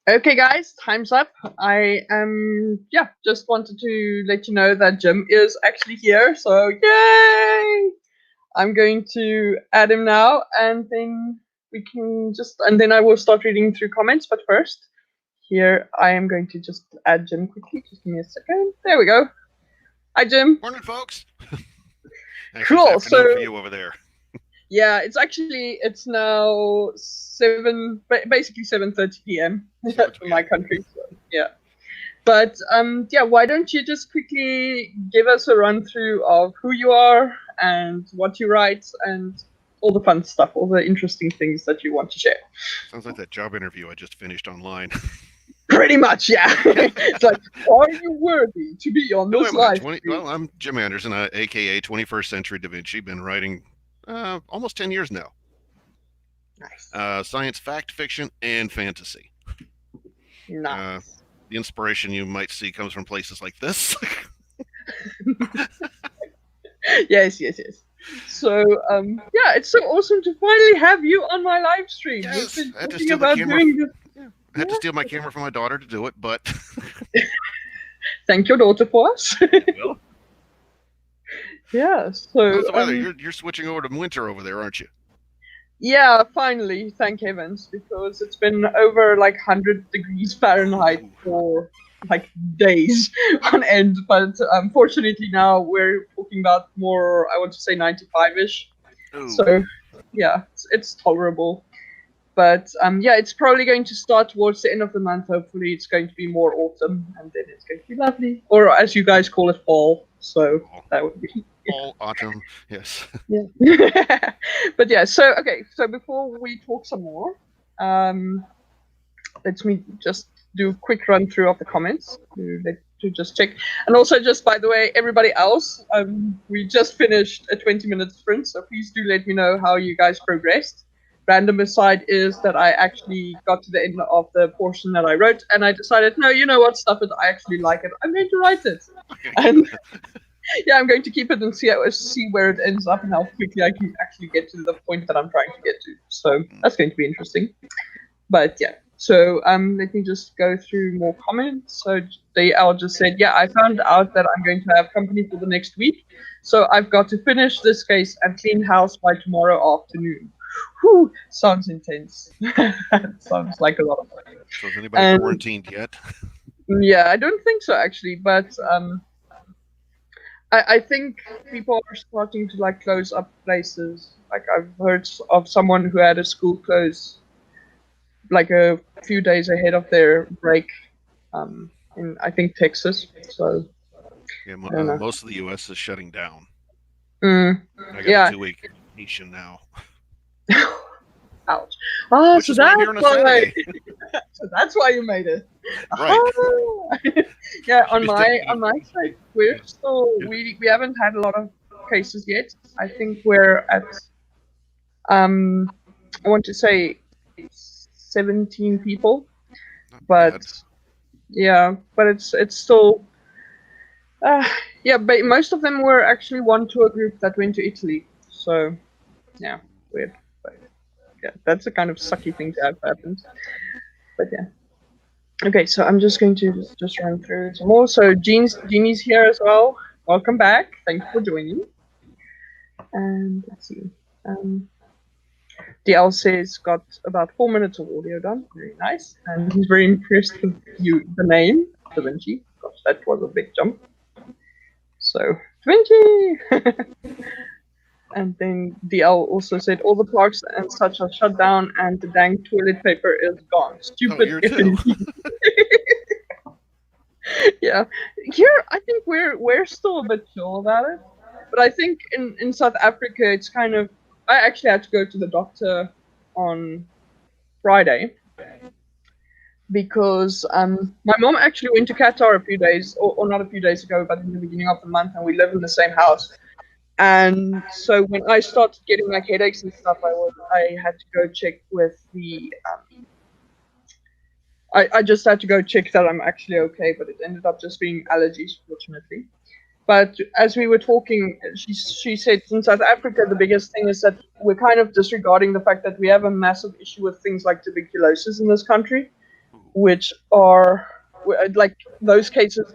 Okay, guys, time's up. I just wanted to let you know that Jim is actually here. So, yay! I'm going to add him now, and then and then I will start reading through comments. But first, here I am going to just add Jim quickly. Just give me a second. There we go. Hi, Jim. Morning, folks. Actually, Cool. it's afternoon So for you over there. yeah, it's now basically 7:30 p.m. in my country. So, yeah. But why don't you just quickly give us a run through of who you are and what you write and all the fun stuff, all the interesting things that you want to share. Sounds like that job interview I just finished online. Pretty much, yeah. It's like, are you worthy to be on this live? Well, I'm Jim Anderson, aka 21st Century Da Vinci. Been writing almost 10 years now. Nice. Science, fact, fiction, and fantasy. Nice. The inspiration you might see comes from places like this. Yes. So, it's so awesome to finally have you on my live stream. Yes, We've been I had to talking steal the about camera. doing this. I had to steal my camera from my daughter to do it, but Thank your daughter for us. well, Yeah. So how's the weather? You're switching over to winter over there, aren't you? yeah, finally, thank heavens, because it's been over like 100 degrees Fahrenheit for like days on end. But unfortunately, now we're talking about more, I want to say 95-ish. Ooh. So yeah, it's tolerable. But it's probably going to start towards the end of the month. Hopefully, it's going to be more autumn, and then it's going to be lovely, or as you guys call it, fall. So that would be fall, autumn, yes. Yeah. But yeah, so before we talk some more, let me just do a quick run through of the comments to just check. And also, just by the way, everybody else, we just finished a 20-minute sprint, so please do let me know how you guys progressed. Random aside is that I actually got to the end of the portion that I wrote, and I decided, no, you know what, stuff it, I actually like it. I'm going to write it. Okay. And yeah, I'm going to keep it and see where it ends up and how quickly I can actually get to the point that I'm trying to get to. So that's going to be interesting. But yeah, so let me just go through more comments. So DL just said, yeah, I found out that I'm going to have company for the next week. So I've got to finish this case and clean house by tomorrow afternoon. Whew, sounds intense. Sounds like a lot of work. So is anybody quarantined yet? Yeah, I don't think so actually, but I think people are starting to like close up places. Like I've heard of someone who had a school close like a few days ahead of their break in I think Texas. So yeah, most of the U.S. is shutting down. I got a 2-week vacation now. Ouch. Oh, which so is why I'm here on a Saturday. So that's why you made it. Right. Oh. Yeah, on my side, we're still we haven't had a lot of cases yet. I think we're at I want to say 17 people. But yeah, but it's still but most of them were actually one tour group that went to Italy. So yeah, weird. Yeah, that's a kind of sucky thing to have happened. But yeah. Okay, so I'm just going to just run through some more. So Jeannie's here as well. Welcome back. Thank you for joining. And let's see. DL says got about 4 minutes of audio done. Very nice. And he's very impressed with the name, Da Vinci. Gosh, that was a big jump. So, Da Vinci! And then DL also said all the parks and such are shut down and the dang toilet paper is gone. Stupid. Yeah. Here I think we're still a bit chill about it. But I think in South Africa it's kind of I actually had to go to the doctor on Friday because my mom actually went to Qatar a few days or not a few days ago, but in the beginning of the month, and we live in the same house. And so when I started getting like headaches and stuff, I had to go check with the. I just had to go check that I'm actually okay, but it ended up just being allergies, fortunately. But as we were talking, she said in South Africa the biggest thing is that we're kind of disregarding the fact that we have a massive issue with things like tuberculosis in this country, which are like those cases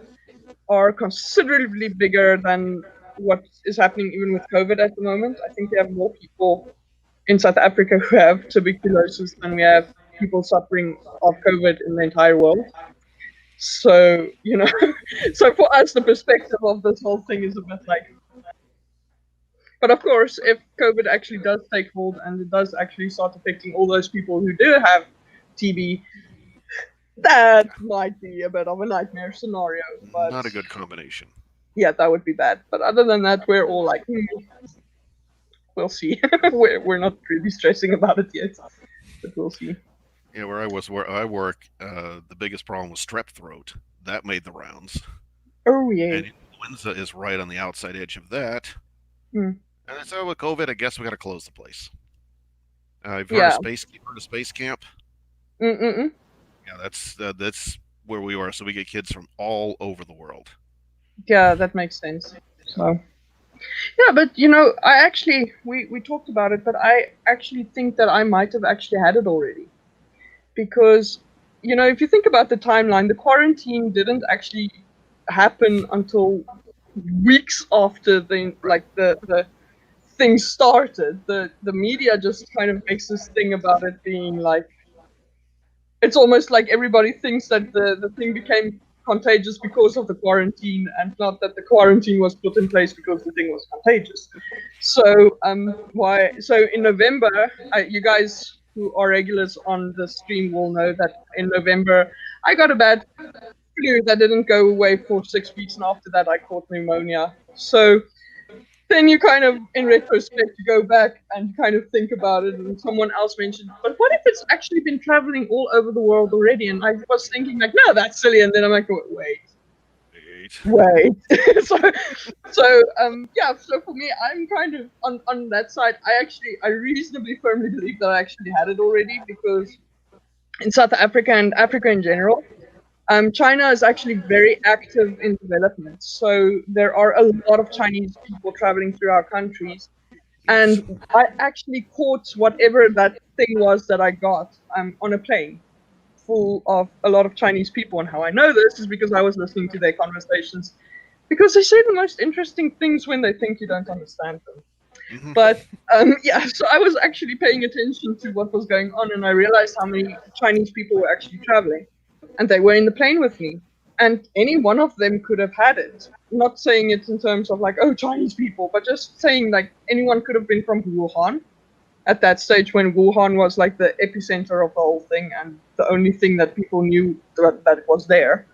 are considerably bigger than what is happening even with COVID at the moment. I think we have more people in South Africa who have tuberculosis than we have people suffering of COVID in the entire world. So, so for us, the perspective of this whole thing is a bit like, but of course, if COVID actually does take hold and it does actually start affecting all those people who do have TB, that might be a bit of a nightmare scenario. But Not a good combination. yeah, that would be bad. But other than that, we're all like, we'll see. we're not really stressing about it yet, but we'll see. Yeah, where I work, the biggest problem was strep throat. That made the rounds. Oh yeah. And influenza is right on the outside edge of that. Mm. And so with COVID, I guess we got to close the place. I've Yeah. heard of space camp. Mm-mm. Yeah, that's where we are. So we get kids from all over the world. Yeah, that makes sense. So, yeah, but I actually we talked about it, but I actually think that I might have actually had it already, because if you think about the timeline, the quarantine didn't actually happen until weeks after the thing started. The media just kind of makes this thing about it being like, it's almost like everybody thinks that the thing became contagious because of the quarantine, and not that the quarantine was put in place because the thing was contagious. So so in November, you guys who are regulars on the stream will know that in November I got a bad flu that didn't go away for 6 weeks, and after that I caught pneumonia. So then you kind of, in retrospect, you go back and kind of think about it, and someone else mentioned, but what if it's actually been traveling all over the world already? And I was thinking like, no, that's silly. And then I'm like, wait. so for me, I'm kind of on that side. I reasonably firmly believe that I actually had it already, because in South Africa and Africa in general, China is actually very active in development. So there are a lot of Chinese people traveling through our countries. Yes. And I actually caught whatever that thing was that I got on a plane full of a lot of Chinese people. And how I know this is because I was listening to their conversations, because they say the most interesting things when they think you don't understand them. Mm-hmm. But so I was actually paying attention to what was going on, and I realized how many Chinese people were actually traveling, and they were in the plane with me. And any one of them could have had it. Not saying it in terms of like, oh, Chinese people, but just saying like anyone could have been from Wuhan at that stage, when Wuhan was like the epicenter of the whole thing and the only thing that people knew that it was there.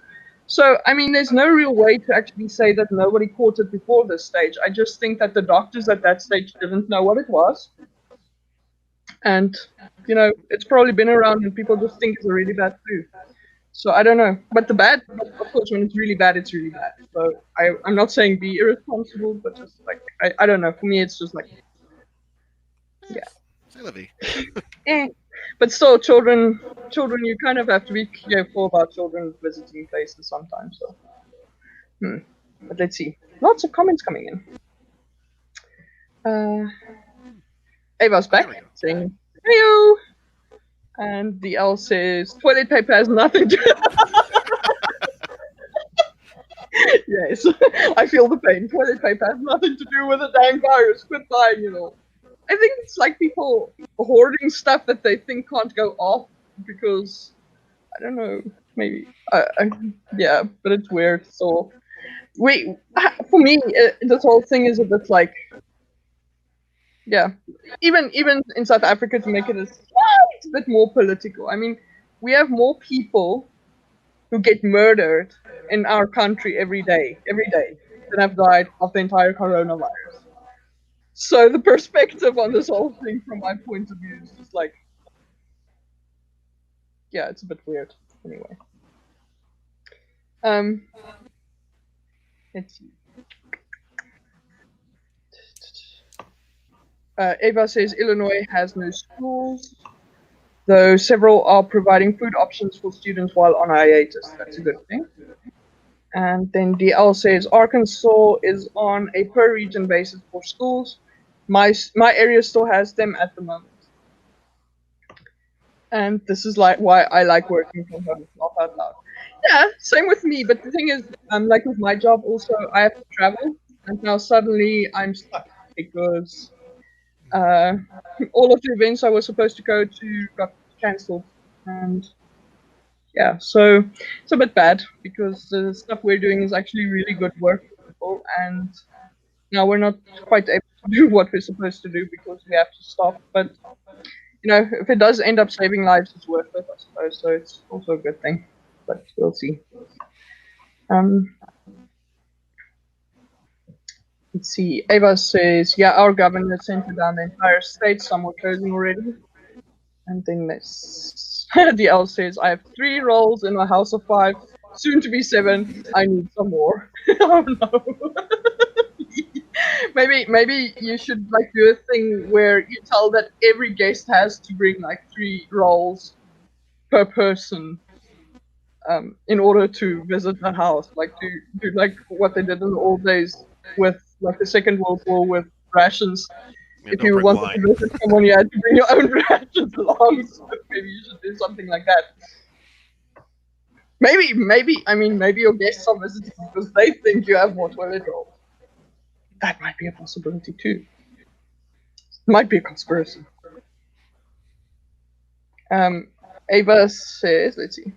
So, I mean, there's no real way to actually say that nobody caught it before this stage. I just think that the doctors at that stage didn't know what it was. And, it's probably been around and people just think it's a really bad flu. So I don't know. But of course, when it's really bad, it's really bad. So I'm not saying be irresponsible, but just like, I don't know. For me, it's just like, yeah. But still, children, you kind of have to be careful about children visiting places sometimes. So, but let's see. Lots of comments coming in. Ava's back saying, "Heyo," and the L says, "Toilet paper has nothing to." Yes, I feel the pain. Toilet paper has nothing to do with the dang virus. Quit buying it all. I think it's like people hoarding stuff that they think can't go off because, I don't know, maybe. Yeah, but it's weird. So, for me, this whole thing is a bit like, yeah, even in South Africa, to make it a slight bit more political. I mean, we have more people who get murdered in our country every day, than have died of the entire coronavirus. So the perspective on this whole thing, from my point of view, is just like, yeah, it's a bit weird. Anyway, let's see. Eva says Illinois has no schools, though several are providing food options for students while on hiatus. That's a good thing. And then DL says Arkansas is on a per region basis for schools. My area still has them at the moment. And this is like why I like working from home. Laugh out loud. Yeah, same with me. But the thing is, like with my job, also I have to travel, and now suddenly I'm stuck because uh, all of the events I was supposed to go to got cancelled, and yeah, so it's a bit bad because the stuff we're doing is actually really good work for people, and now we're not quite able to do what we're supposed to do because we have to stop. But if it does end up saving lives, it's worth it, I suppose. So it's also a good thing, but we'll see. Um, let's see. Ava says, "Yeah, our governor sent down the entire state. Some were closing already." And then this DL says, "I have 3 roles in a house of 5, soon to be 7. I need some more." Oh no. Maybe you should like do a thing where you tell that every guest has to bring like 3 rolls per person, in order to visit the house, like to do like what they did in the old days with like the Second World War with rations. Yeah, If don't you bring wanted wine. to visit someone, you had to bring your own rations along. So maybe you should do something like that. Maybe your guests are visiting because they think you have more toilet rolls. That might be a possibility too. Might be a conspiracy. Ava says, let's see.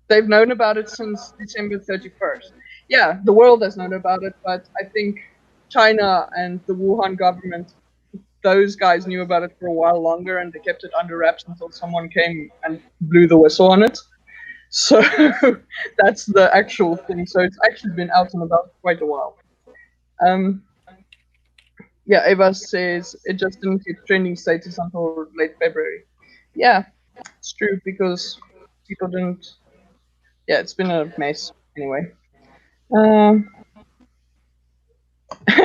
They've known about it since December 31st. Yeah, the world has known about it, but I think China and the Wuhan government, those guys knew about it for a while longer, and they kept it under wraps until someone came and blew the whistle on it. So that's the actual thing. So it's actually been out and about for quite a while. Yeah, Eva says it just didn't hit trending status until late February. Yeah, it's true because people didn't. Yeah, it's been a mess anyway. Um,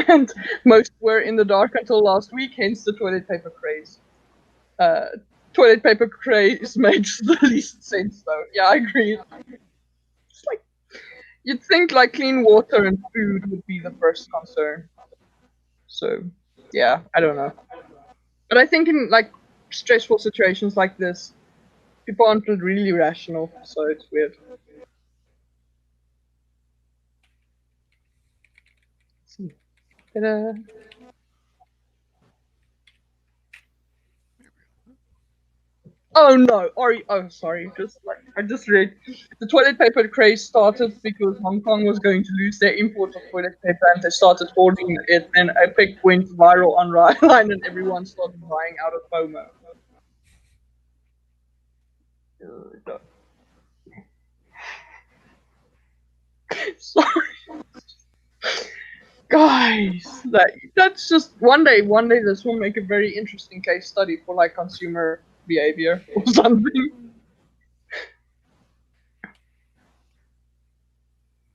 and most were in the dark until last week, hence the toilet paper craze. Uh, Toilet paper craze makes the least sense, though. Yeah, I agree. It's like you'd think like clean water and food would be the first concern. So, yeah, I don't know. But I think in like stressful situations like this, people aren't really rational, so it's weird. Ta-da. Oh no, oh sorry, just like I just read the toilet paper craze started because Hong Kong was going to lose their import of toilet paper and they started hoarding it, and a pic went viral online and everyone started buying out of FOMO. Sorry. Guys, that's just one day this will make a very interesting case study for like consumer behavior or something.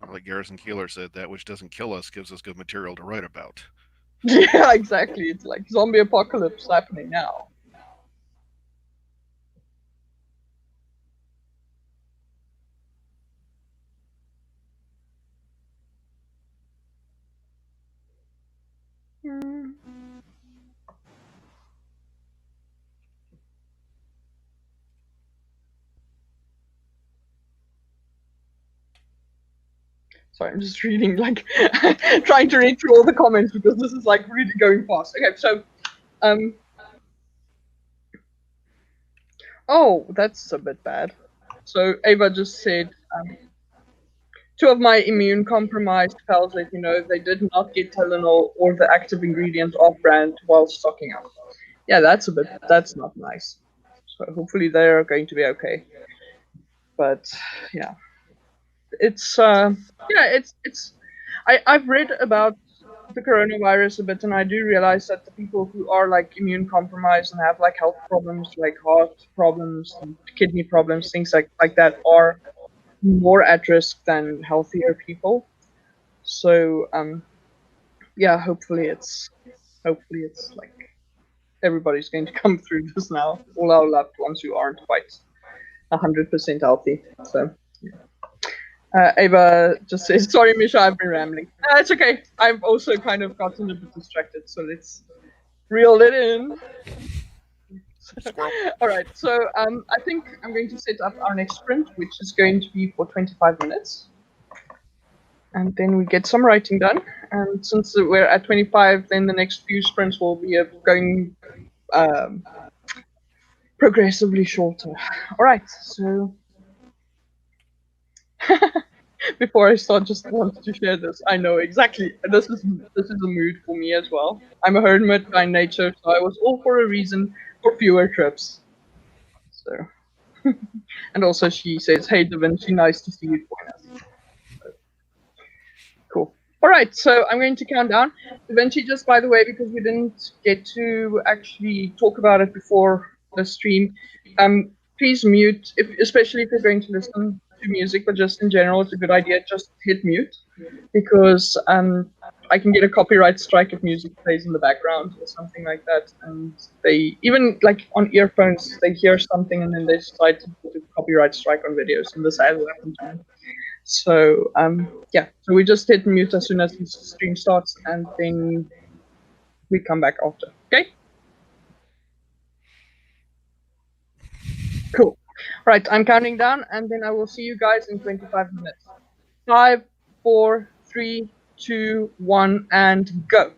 Like Garrison Keeler said, that which doesn't kill us gives us good material to write about. Yeah, exactly. It's like zombie apocalypse happening now. Sorry, I'm just reading, like, trying to read through all the comments because this is like really going fast. Okay, so, oh, that's a bit bad. So Ava just said, 2 of my immune compromised pals let me know they did not get Tylenol or the active ingredient off brand while stocking up. Yeah, that's not nice. So hopefully they're going to be okay. But yeah, it's I've read about the coronavirus a bit, and I do realize that the people who are like immune compromised and have like health problems, like heart problems, and kidney problems, things like that, are more at risk than healthier people. So yeah, hopefully it's like everybody's going to come through this now. All our loved ones who aren't quite 100% healthy. So. Yeah. Ava just says, "Sorry, Misha, I've been rambling." It's okay. I've also kind of gotten a bit distracted, so let's reel it in. Squirrel. All right, so I think I'm going to set up our next sprint, which is going to be for 25 minutes. And then we get some writing done. And since we're at 25, then the next few sprints will be going um, progressively shorter. All right, so before I start, just wanted to share this. I know exactly this is a mood for me as well. I'm a hermit by nature, so I was all for a reason for fewer trips. So, and also she says, "Hey, Da Vinci, nice to see you join us." Cool. All right, so I'm going to count down. Da Vinci, just by the way, because we didn't get to actually talk about it before the stream, please mute, especially if you're going to listen to music, but just in general, it's a good idea. Just hit mute because I can get a copyright strike if music plays in the background or something like that. And they even like on earphones, they hear something and then they decide to put a copyright strike on videos, and this has happened to me. So yeah, so we just hit mute as soon as the stream starts, and then we come back after. Okay. Cool. Right, I'm counting down, and then I will see you guys in 25 minutes. 5, 4, 3, 2, 1, and go.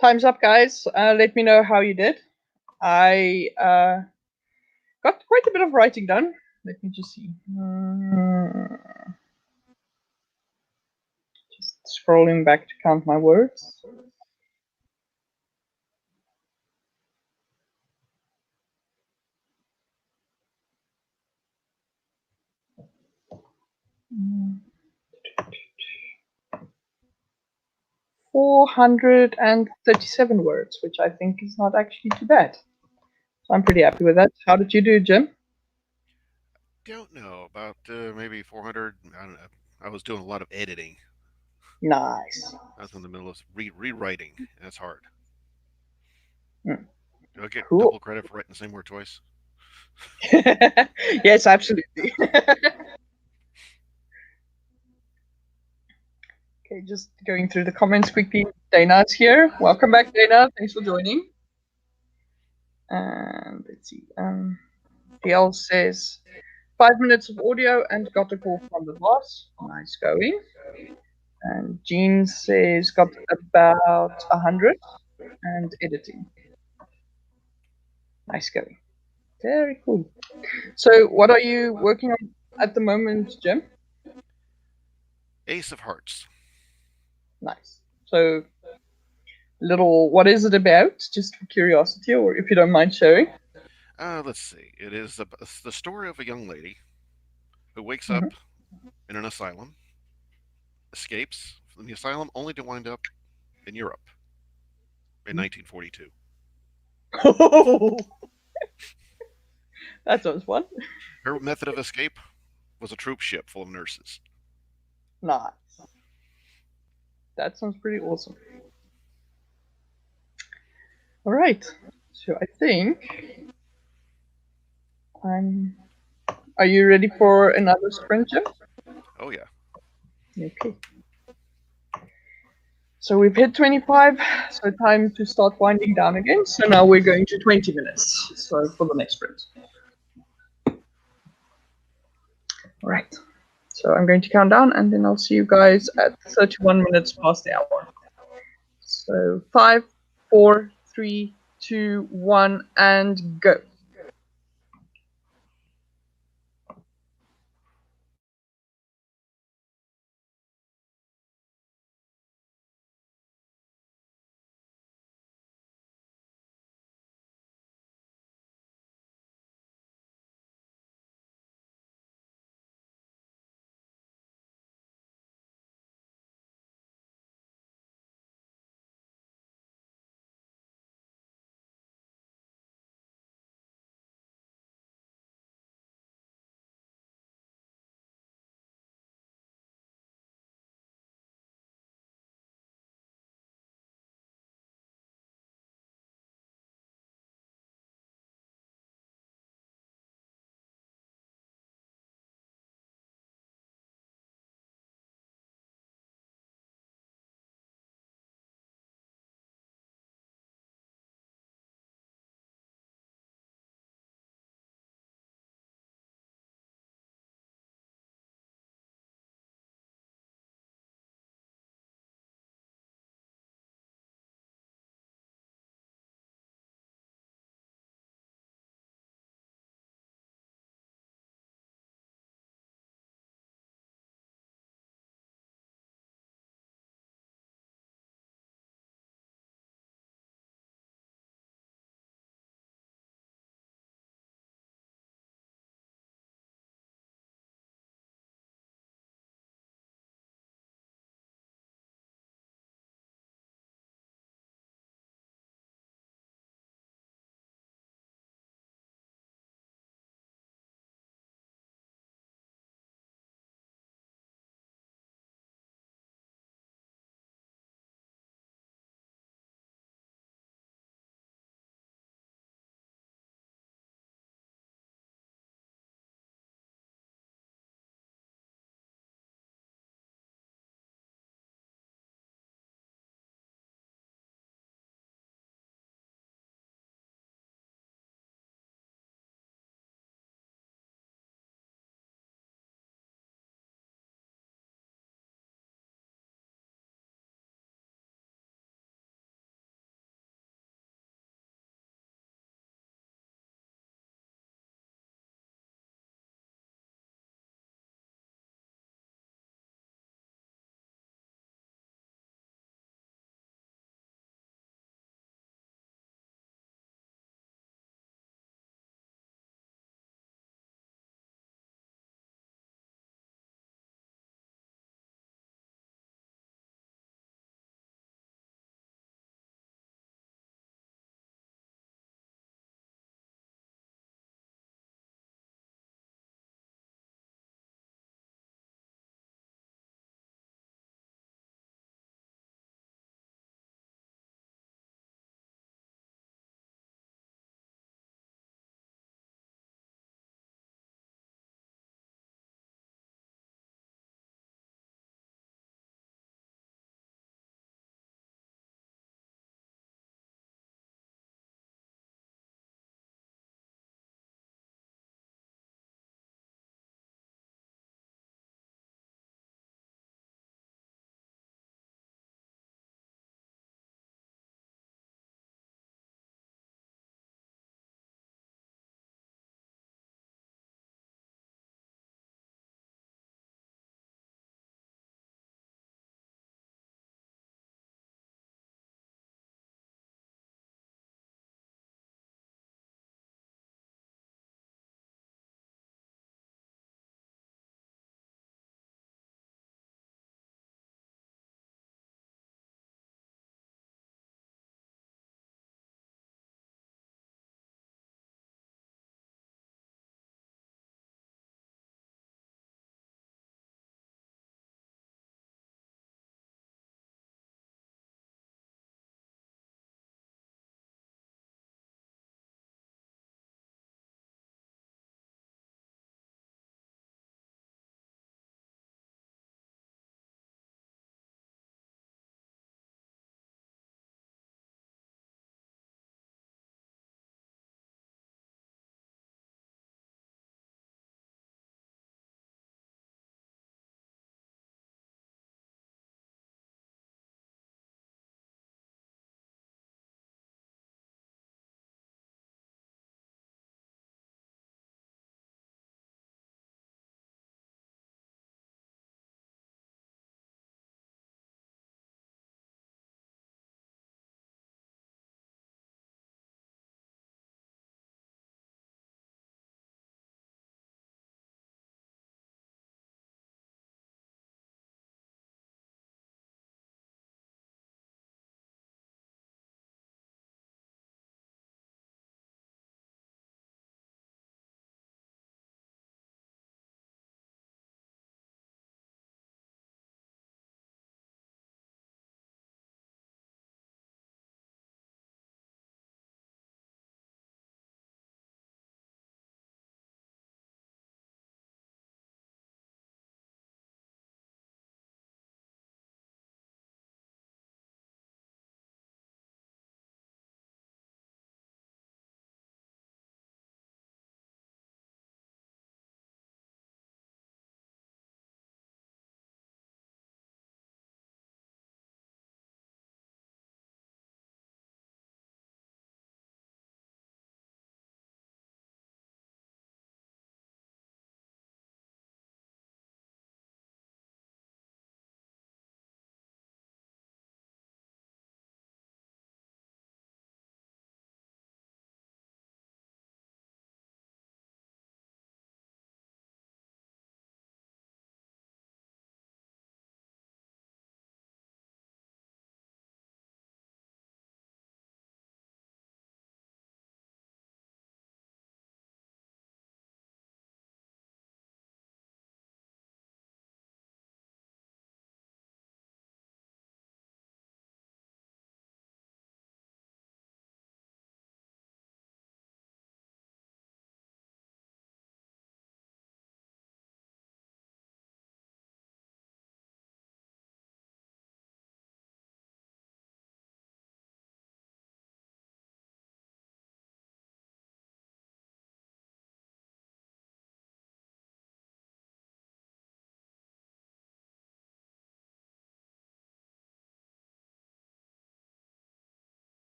time's up, guys. Let me know how you did. I got quite a bit of writing done. Let me just see. Just scrolling back to count my words. Mm. 437 words, which I think is not actually too bad. So I'm pretty happy with that. How did you do, Jim? Don't know, about maybe 400. I don't know. I was doing a lot of editing. Nice. I was in the middle of rewriting. That's hard. Hmm. Do I get Cool. double credit for writing the same word twice? Yes, absolutely. Okay, just going through the comments quickly. Dana's here. Welcome back, Dana. Thanks for joining. And let's see. DL says 5 minutes of audio and got a call from the boss. Nice going. And Jean says got about 100 and editing. Nice going. Very cool. So, what are you working on at the moment, Jim? Ace of Hearts. Nice. So, what is it about? Just for curiosity, or if you don't mind sharing. Let's see. It is the story of a young lady who wakes Mhm. up in an asylum, escapes from the asylum, only to wind up in Europe in 1942. That sounds fun. Her method of escape was a troop ship full of nurses. Nice. That sounds pretty awesome. All right. So I think I'm. Are you ready for another sprint, Jim? Oh, yeah. Okay. So we've hit 25, so time to start winding down again. So now we're going to 20 minutes. So for the next sprint. All right. So I'm going to count down and then I'll see you guys at 31 minutes past the hour. So 5, 4, 3, 2, 1, and go.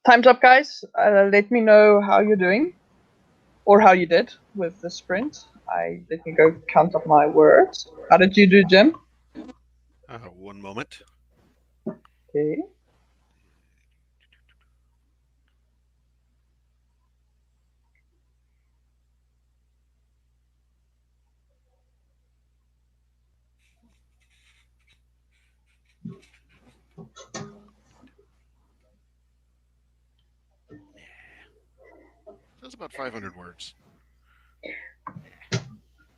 Time's up, guys. Let me know how you're doing or how you did with the sprint. Let me go count up my words. How did you do, Jim? One moment. Okay. That's about 500 words.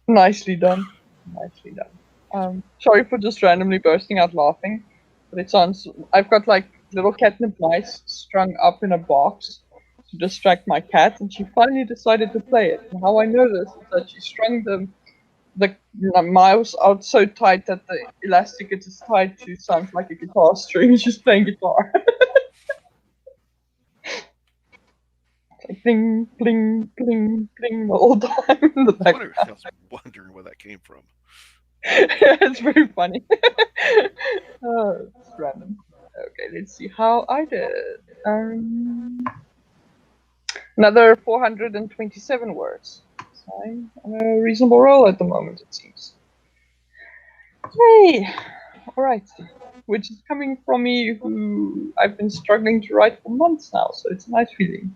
Nicely done. Nicely done. Sorry for just randomly bursting out laughing, but it sounds. I've got like little catnip mice strung up in a box to distract my cat, and she finally decided to play it. And how I know this is that she strung the mouse out so tight that the elastic it is tied to sounds like a guitar string. She's playing guitar. Like bling, bling, bling, bling the whole time in the I was background. wondering where that came from. It's very funny. It's random. Okay, let's see how I did. Another 427 words. So I'm on a reasonable roll at the moment, it seems. Yay! Alright. Which is coming from me who I've been struggling to write for months now, so it's a nice feeling.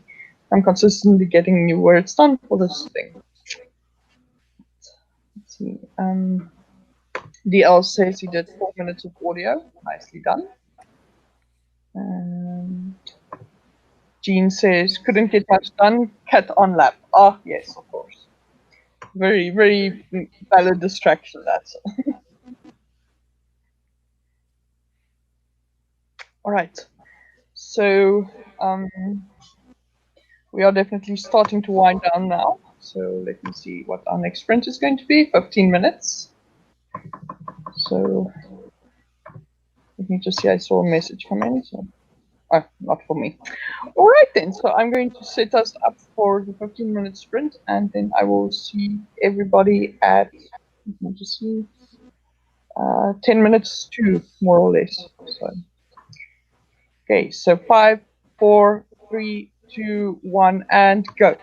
I'm consistently getting new words done for this thing. Let's see. DL says he did 4 minutes of audio. Nicely done. Jean says couldn't get much done. Cat on lap. Ah, yes, of course. Very, very valid distraction. That's all right. So we are definitely starting to wind down now. So let me see what our next sprint is going to be. 15 minutes. So let me just see. I saw a message come in. So not for me. All right then. So I'm going to set us up for the 15-minute sprint, and then I will see everybody at. Let me just see. 10 minutes to more or less. So, okay, so 5, 4, 3, 2, 1, and go.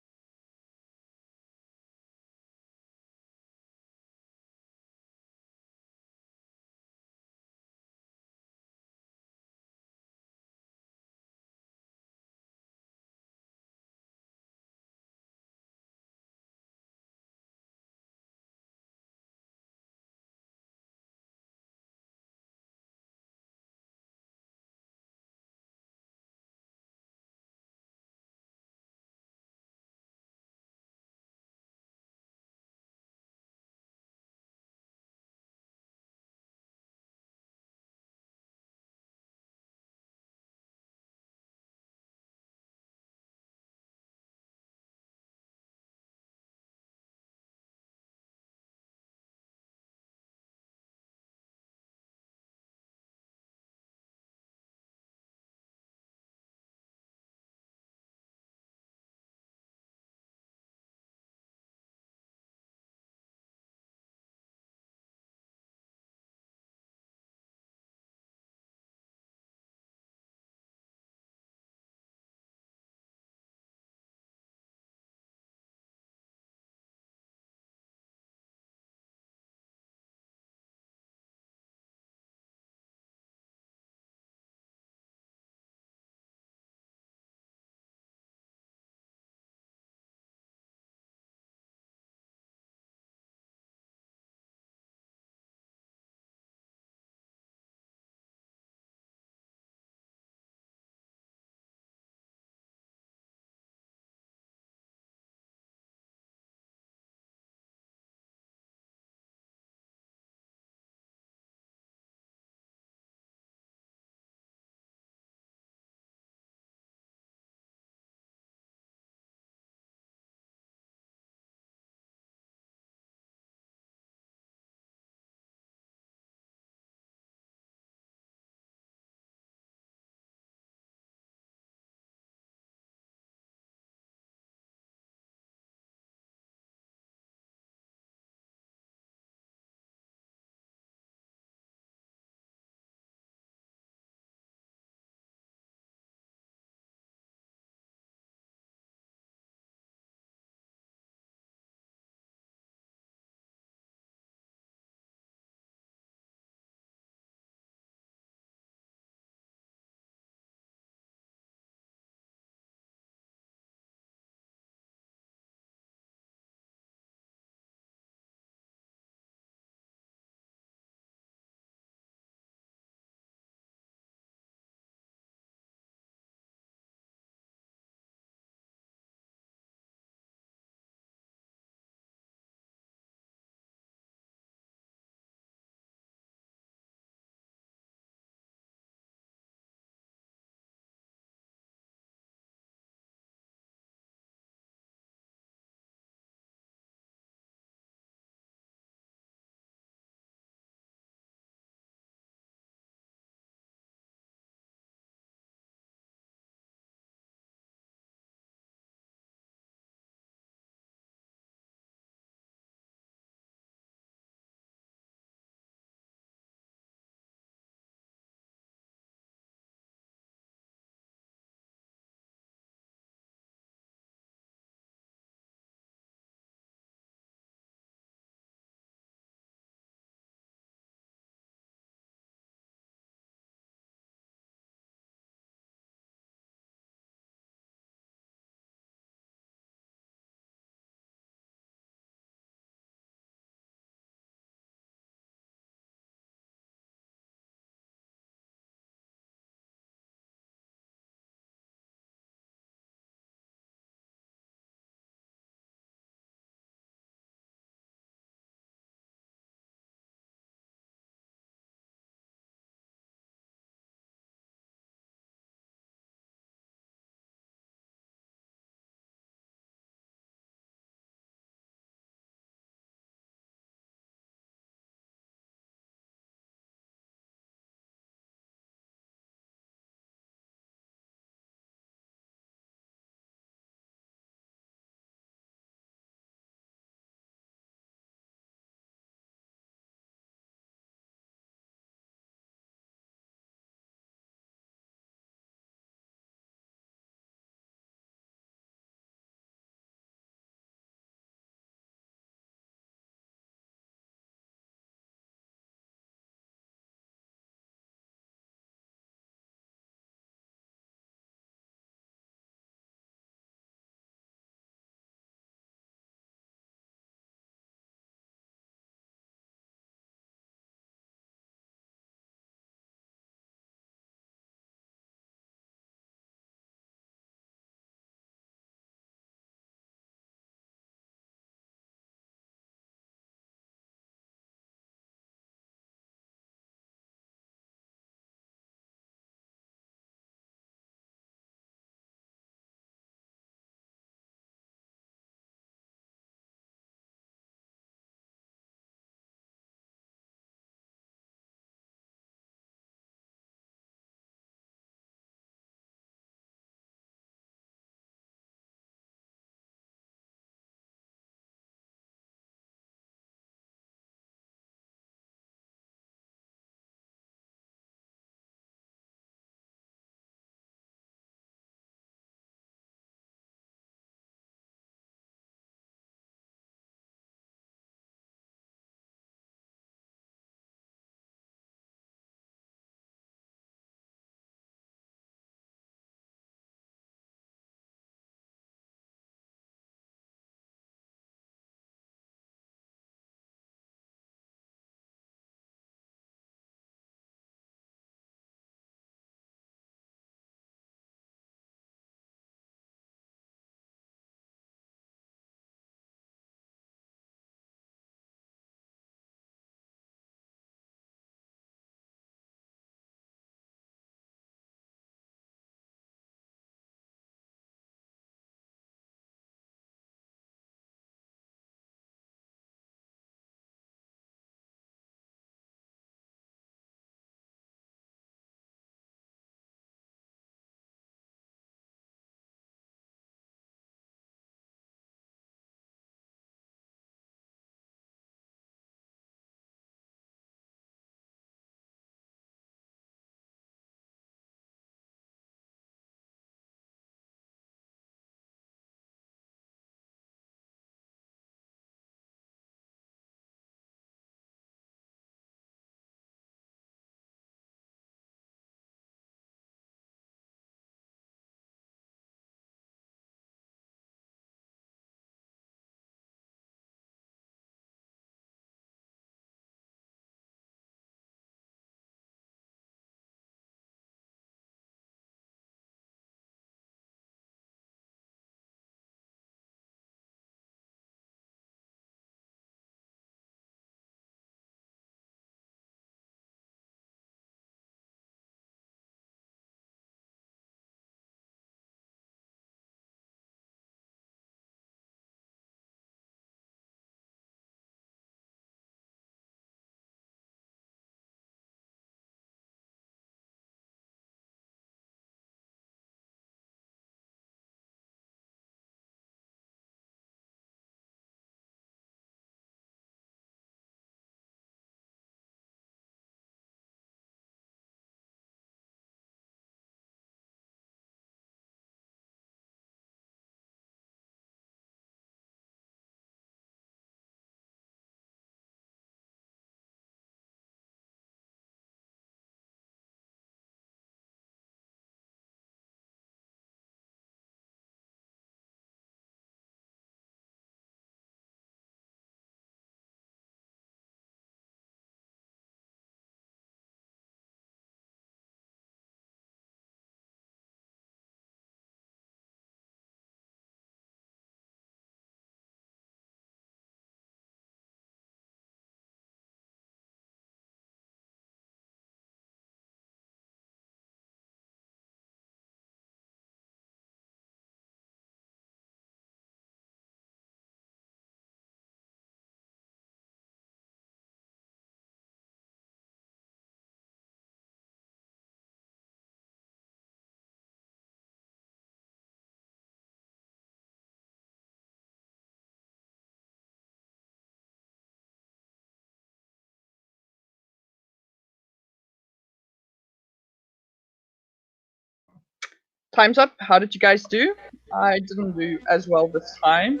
time's up. How did you guys do? I didn't do as well this time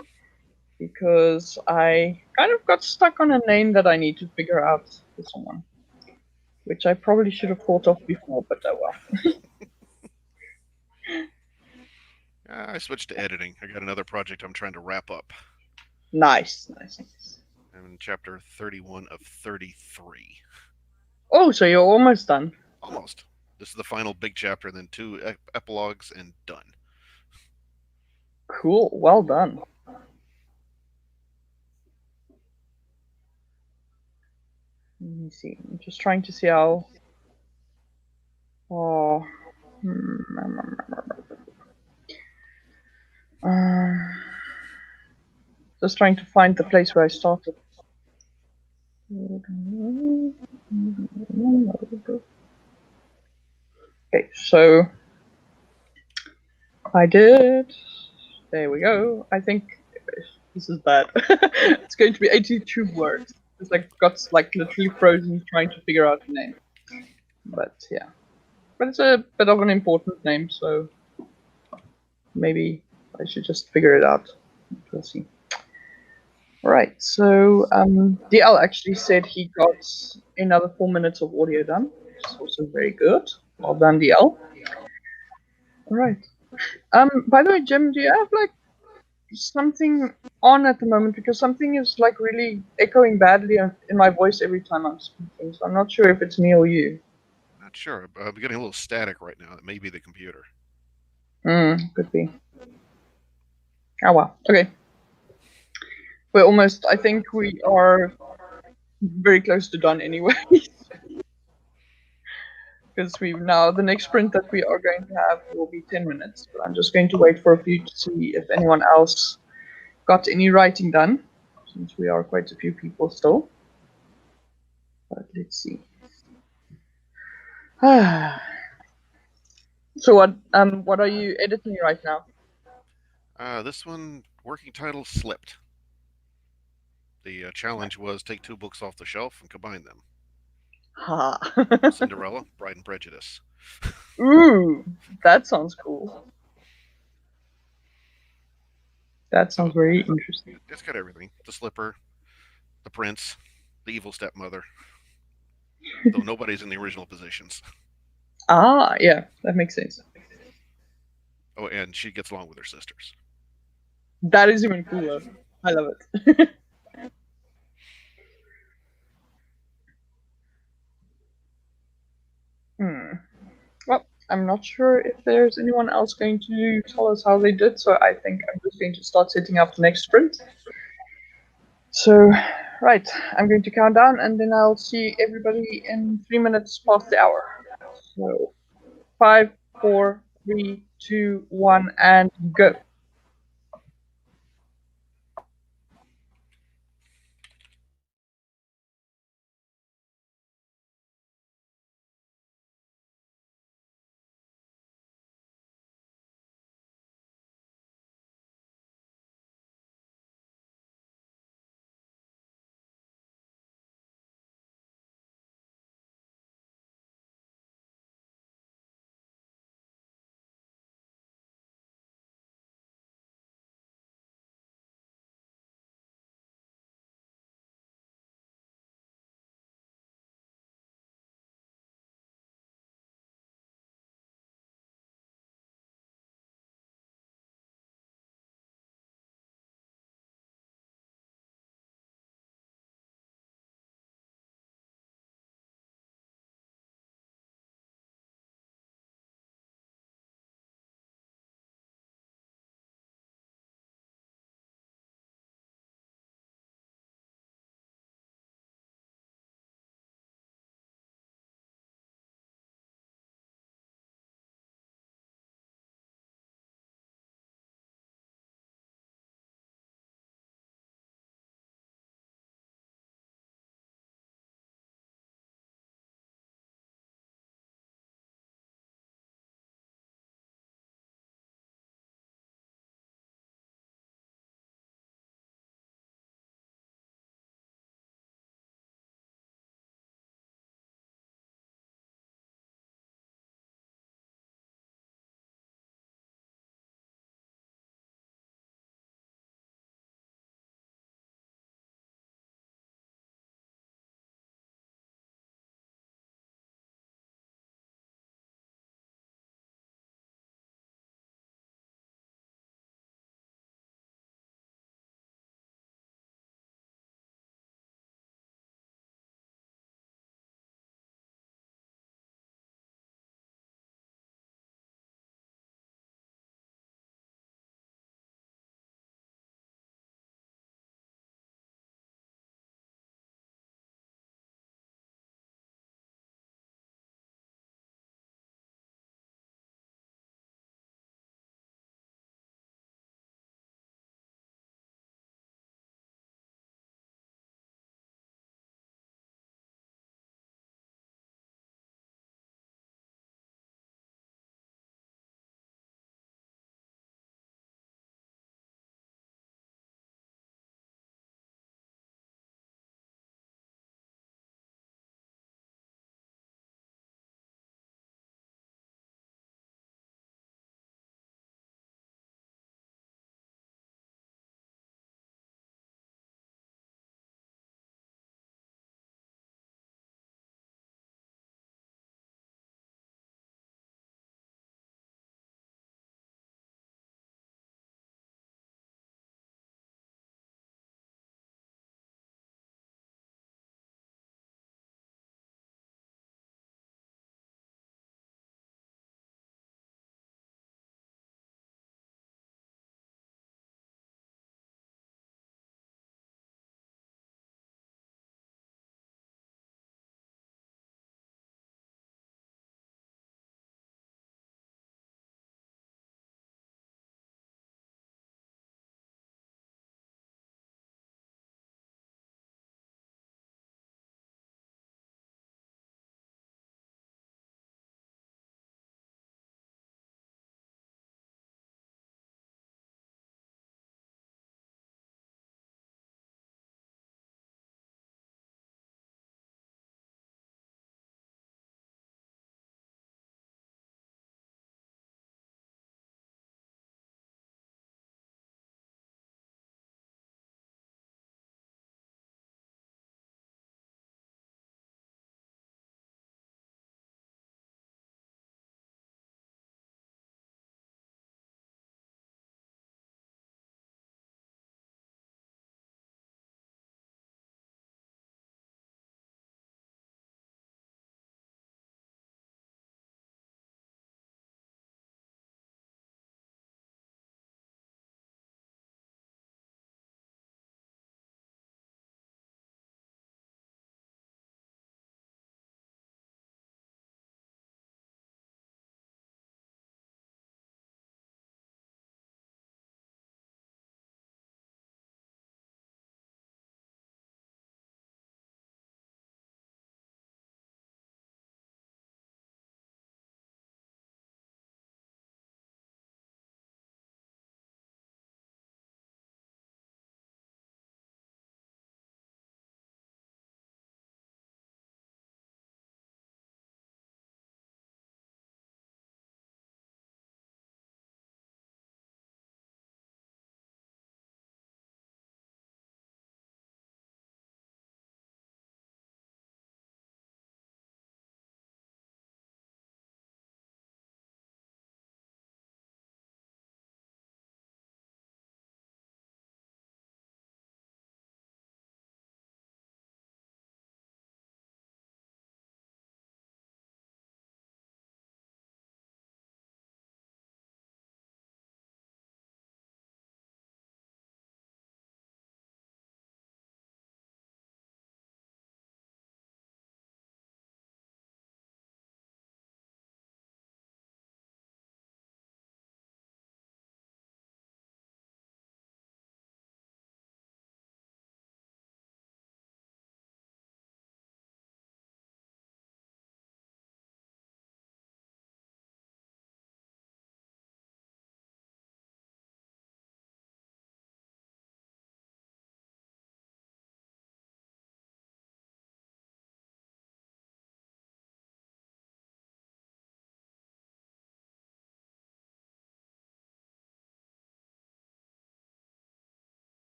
because I kind of got stuck on a name that I need to figure out for someone, which I probably should have thought of before, but oh well. I switched to editing. I got another project I'm trying to wrap up. Nice, nice, nice. I'm in chapter 31 of 33. Oh, so you're almost done. Almost. This is the final big chapter, then 2 epilogues, and done. Cool, well done. Let me see. I'm just trying to see how. Oh. Just trying to find the place where I started. Okay, so I did. There we go. I think this is bad. It's going to be 82 words. It's like got like literally frozen trying to figure out the name. But yeah, but it's a bit of an important name, so maybe I should just figure it out. We'll see. Right, so DL actually said he got another 4 minutes of audio done, which is also very good. Well done, DL. All right. By the way, Jim, do you have like something on at the moment? Because something is like really echoing badly in my voice every time I'm speaking. So I'm not sure if it's me or you. Not sure. I'm getting a little static right now. It may be the computer. Could be. Oh well. Okay. We're almost. I think we are very close to done anyway. Because we now the next sprint that we are going to have will be 10 minutes. But I'm just going to wait for a few to see if anyone else got any writing done, since we are quite a few people still. But let's see. So what are you editing right now? This one, working title slipped. The challenge was take 2 books off the shelf and combine them. Ha. Cinderella, Pride and Prejudice. Ooh, that sounds cool. That sounds very interesting. It's got everything: the slipper, the prince, the evil stepmother. Though nobody's in the original positions. Ah, yeah, that makes sense. Oh, and she gets along with her sisters. That is even cooler. I love it. Well, I'm not sure if there's anyone else going to tell us how they did, so I think I'm just going to start setting up the next sprint. So, right, I'm going to count down and then I'll see everybody in 3 minutes past the hour. So, 5, 4, 3, 2, 1, and go.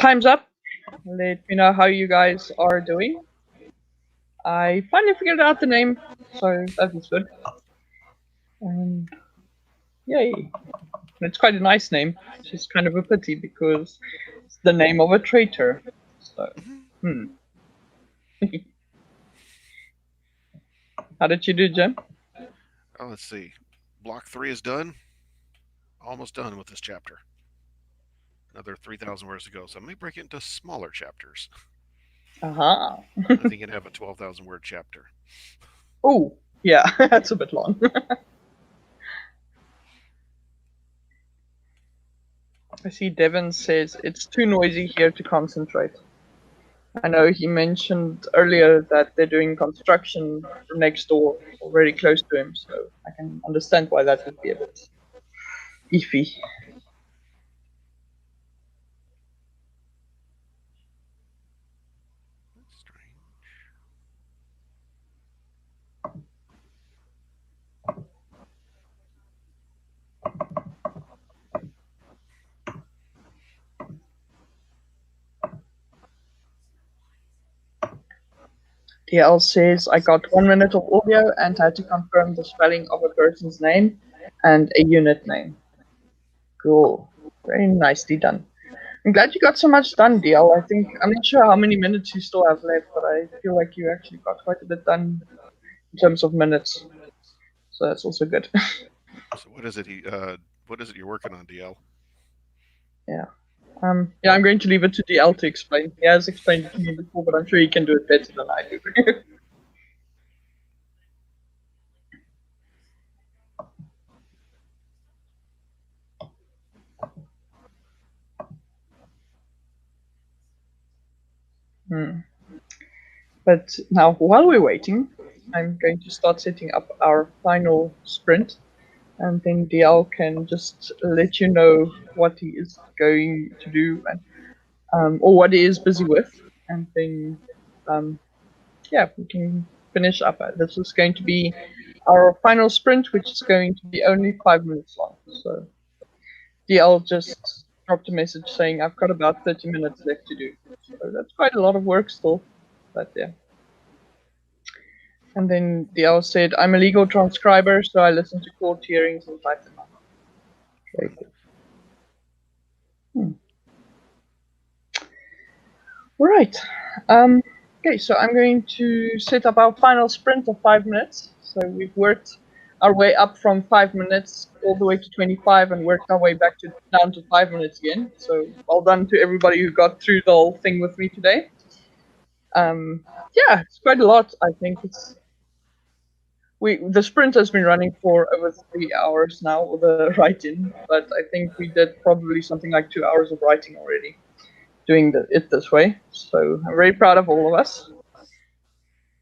time's up. Let me know how you guys are doing. I finally figured out the name, so that was good. And yay. It's quite a nice name. It's just kind of a pity because it's the name of a traitor. So, hmm. How did you do, Jim? Oh, let's see. Block 3 is done. Almost done with this chapter. Another 3,000 words to go. So I may break it into smaller chapters. Aha. I think you can have a 12,000 word chapter. Oh, yeah, that's a bit long. I see Devin says it's too noisy here to concentrate. I know he mentioned earlier that they're doing construction next door or very close to him, so I can understand why that would be a bit iffy. That's strange. DL says I got 1 minute of audio and had to confirm the spelling of a person's name and a unit name. Cool. Very nicely done. I'm glad you got so much done, DL. I'm not sure how many minutes you still have left, but I feel like you actually got quite a bit done in terms of minutes. So that's also good. So what is it? What is it you're working on, DL? Yeah. Yeah, I'm going to leave it to DL to explain. He has explained it to me before, but I'm sure he can do it better than I do. But now, while we're waiting, I'm going to start setting up our final sprint, and then DL can just let you know what he is going to do and or what he is busy with, and then yeah, we can finish up. This is going to be our final sprint, which is going to be only 5 minutes long. So DL just dropped a message saying I've got about 30 minutes left to do. So that's quite a lot of work still, but yeah. And then DL said, I'm a legal transcriber, so I listen to court hearings and type them up. Very good. All right. Okay, so I'm going to set up our final sprint of 5 minutes. So we've worked our way up from 5 minutes all the way to 25 and worked our way back down to 5 minutes again. So well done to everybody who got through the whole thing with me today. Yeah, it's quite a lot. I think the sprint has been running for over 3 hours now, or the write-in, but I think we did probably something like 2 hours of writing already, doing it this way. So I'm very proud of all of us.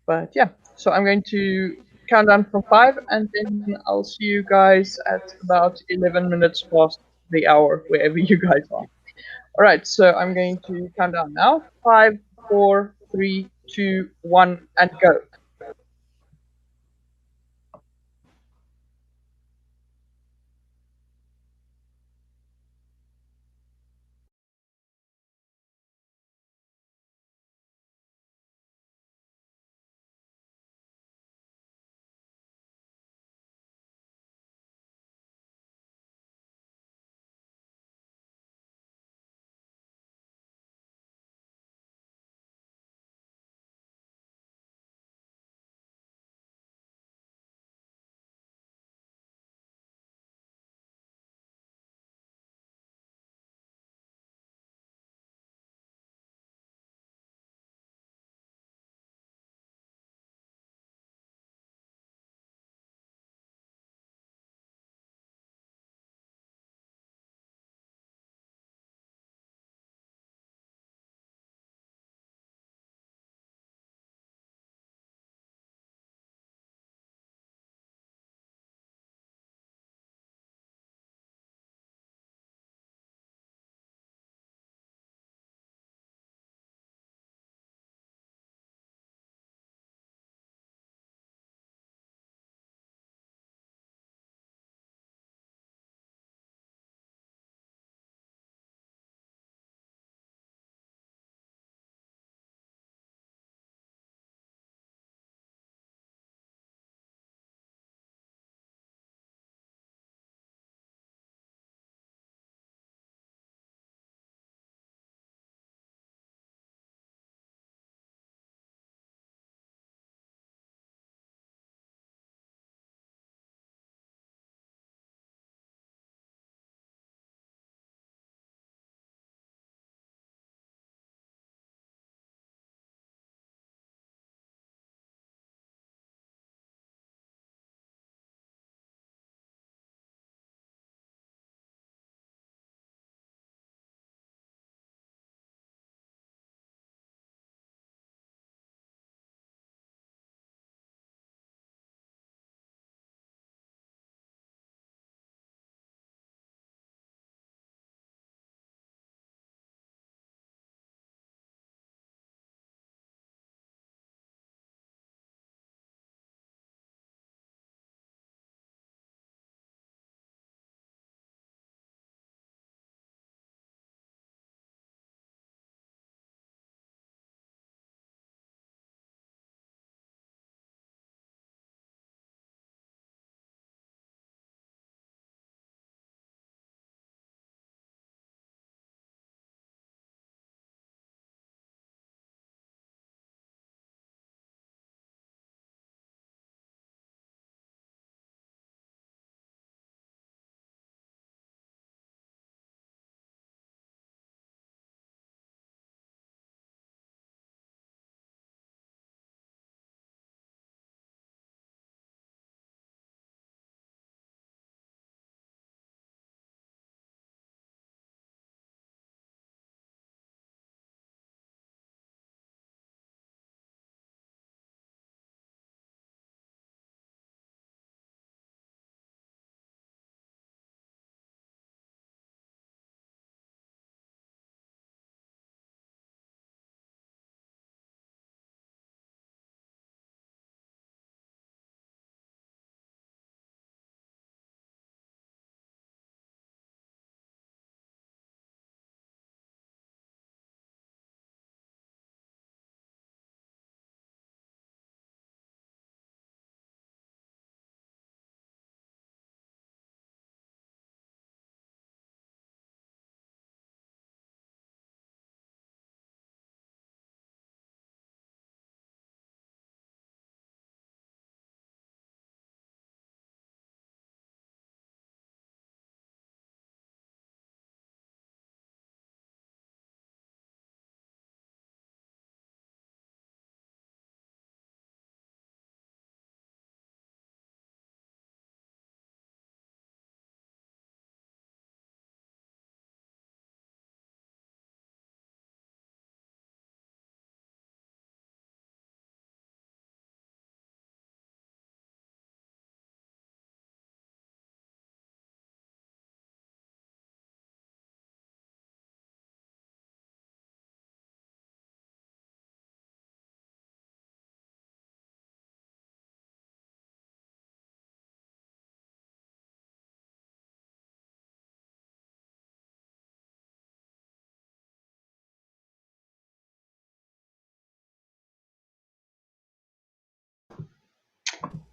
But yeah, so I'm going to count down from 5, and then I'll see you guys at about 11 minutes past the hour, wherever you guys are. All right, so I'm going to count down now. 5, 4, 3, 2, 1, and go.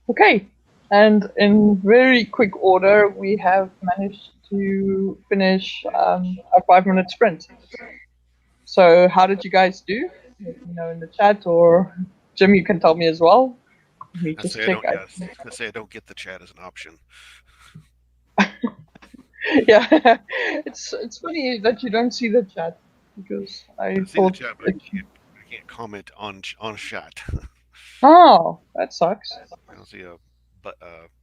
Okay, and in very quick order, we have managed to finish a 5 minute sprint. So, how did you guys do? Let me know in the chat, or Jim, you can tell me as well. Let me I just say I check. don't. Yes, I say I don't get the chat as an option. Yeah, it's funny that you don't see the chat because I I see the thought chat, but it. I can't comment on chat. Oh, that sucks. I don't see a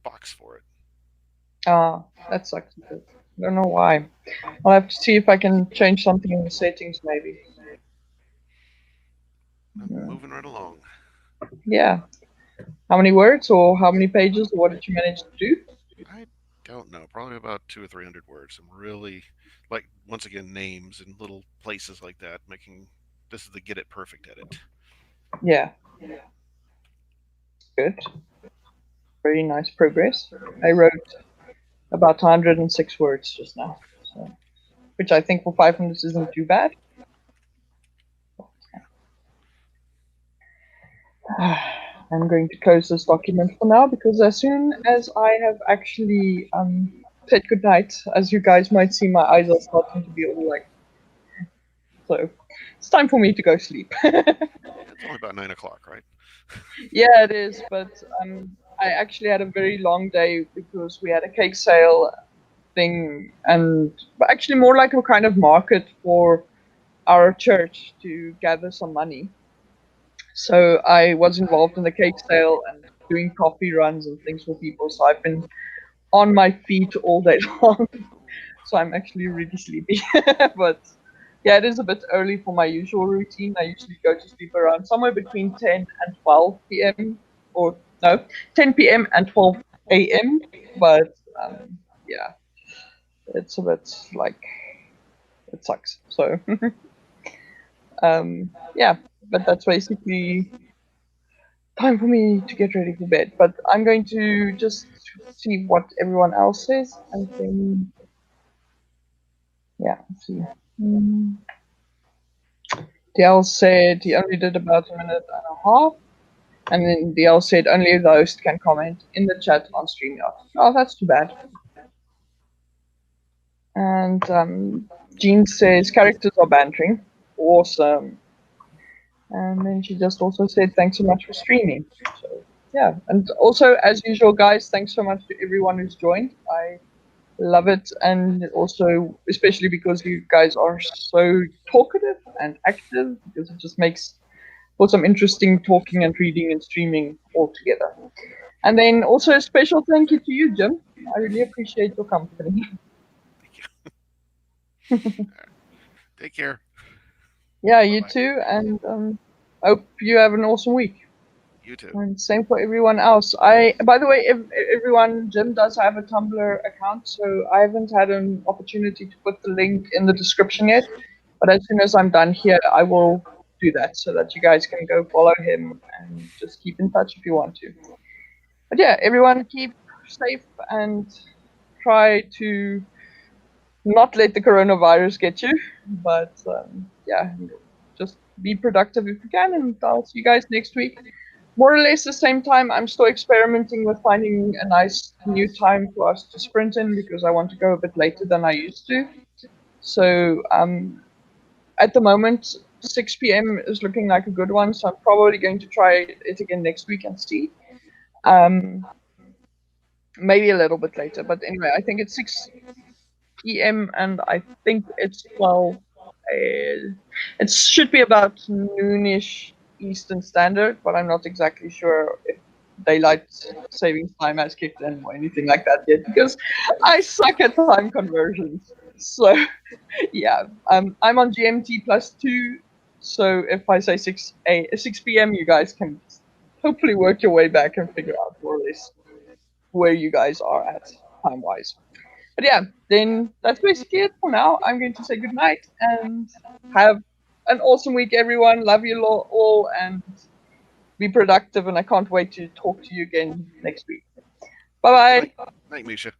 box for it. Ah, that sucks. I don't know why. I'll have to see if I can change something in the settings, maybe. Moving right along. Yeah. How many words or how many pages or what did you manage to do? I don't know. Probably about 200 or 300 words. I'm really like once again names and little places like that. Making this is the get it perfect edit. Yeah, good. Very nice progress. I wrote about 106 words just now, so, which I think for 5 minutes isn't too bad. I'm going to close this document for now because as soon as I have actually said goodnight, as you guys might see, my eyes are starting to be all like. So it's time for me to go sleep. It's only about 9 o'clock, right? Yeah, it is, but I actually had a very long day because we had a cake sale thing, and but actually more like a kind of market for our church to gather some money. So I was involved in the cake sale and doing coffee runs and things for people. So I've been on my feet all day long. So I'm actually really sleepy. But yeah, it is a bit early for my usual routine. I usually go to sleep around somewhere between 10 and 12 p.m. or no, 10 p.m. and 12 a.m. But yeah, it's a bit like it sucks. So yeah, but that's basically time for me to get ready for bed. But I'm going to just see what everyone else says, and then yeah, let's see. Mm. DL said he only did about a minute and a half, and then DL said only the host can comment in the chat on StreamYard. Oh, that's too bad. And Jean says characters are bantering. Awesome. And then she just also said thanks so much for streaming. So yeah, and also as usual, guys, thanks so much to everyone who's joined. I love it, and also especially because you guys are so talkative and active, because it just makes for some interesting talking and reading and streaming all together. And then also a special thank you to you, Jim. I really appreciate your company. Thank you. Take care. Yeah, Bye you bye. too, and hope you have an awesome week. You too. And same for everyone else. By the way, if everyone, Jim does have a Tumblr account, so I haven't had an opportunity to put the link in the description yet. But as soon as I'm done here, I will do that so that you guys can go follow him and just keep in touch if you want to. But yeah, everyone keep safe and try to not let the coronavirus get you. But yeah, just be productive if you can, and I'll see you guys next week. More or less the same time. I'm still experimenting with finding a nice new time for us to sprint in because I want to go a bit later than I used to. So at the moment, 6 p.m. is looking like a good one. So I'm probably going to try it again next week and see. Um, maybe a little bit later, but anyway, I think it's 6 p.m. and I think it's 12. It should be about noonish Eastern Standard, but I'm not exactly sure if daylight savings time has kicked in or anything like that yet because I suck at time conversions. So yeah, I'm on GMT +2. So if I say 6 p.m., you guys can hopefully work your way back and figure out more or less where you guys are at time wise. But yeah, then that's basically it for now. I'm going to say goodnight and have an awesome week, everyone. Love you all and be productive. And I can't wait to talk to you again next week. Bye Good night. bye. Night, Misha.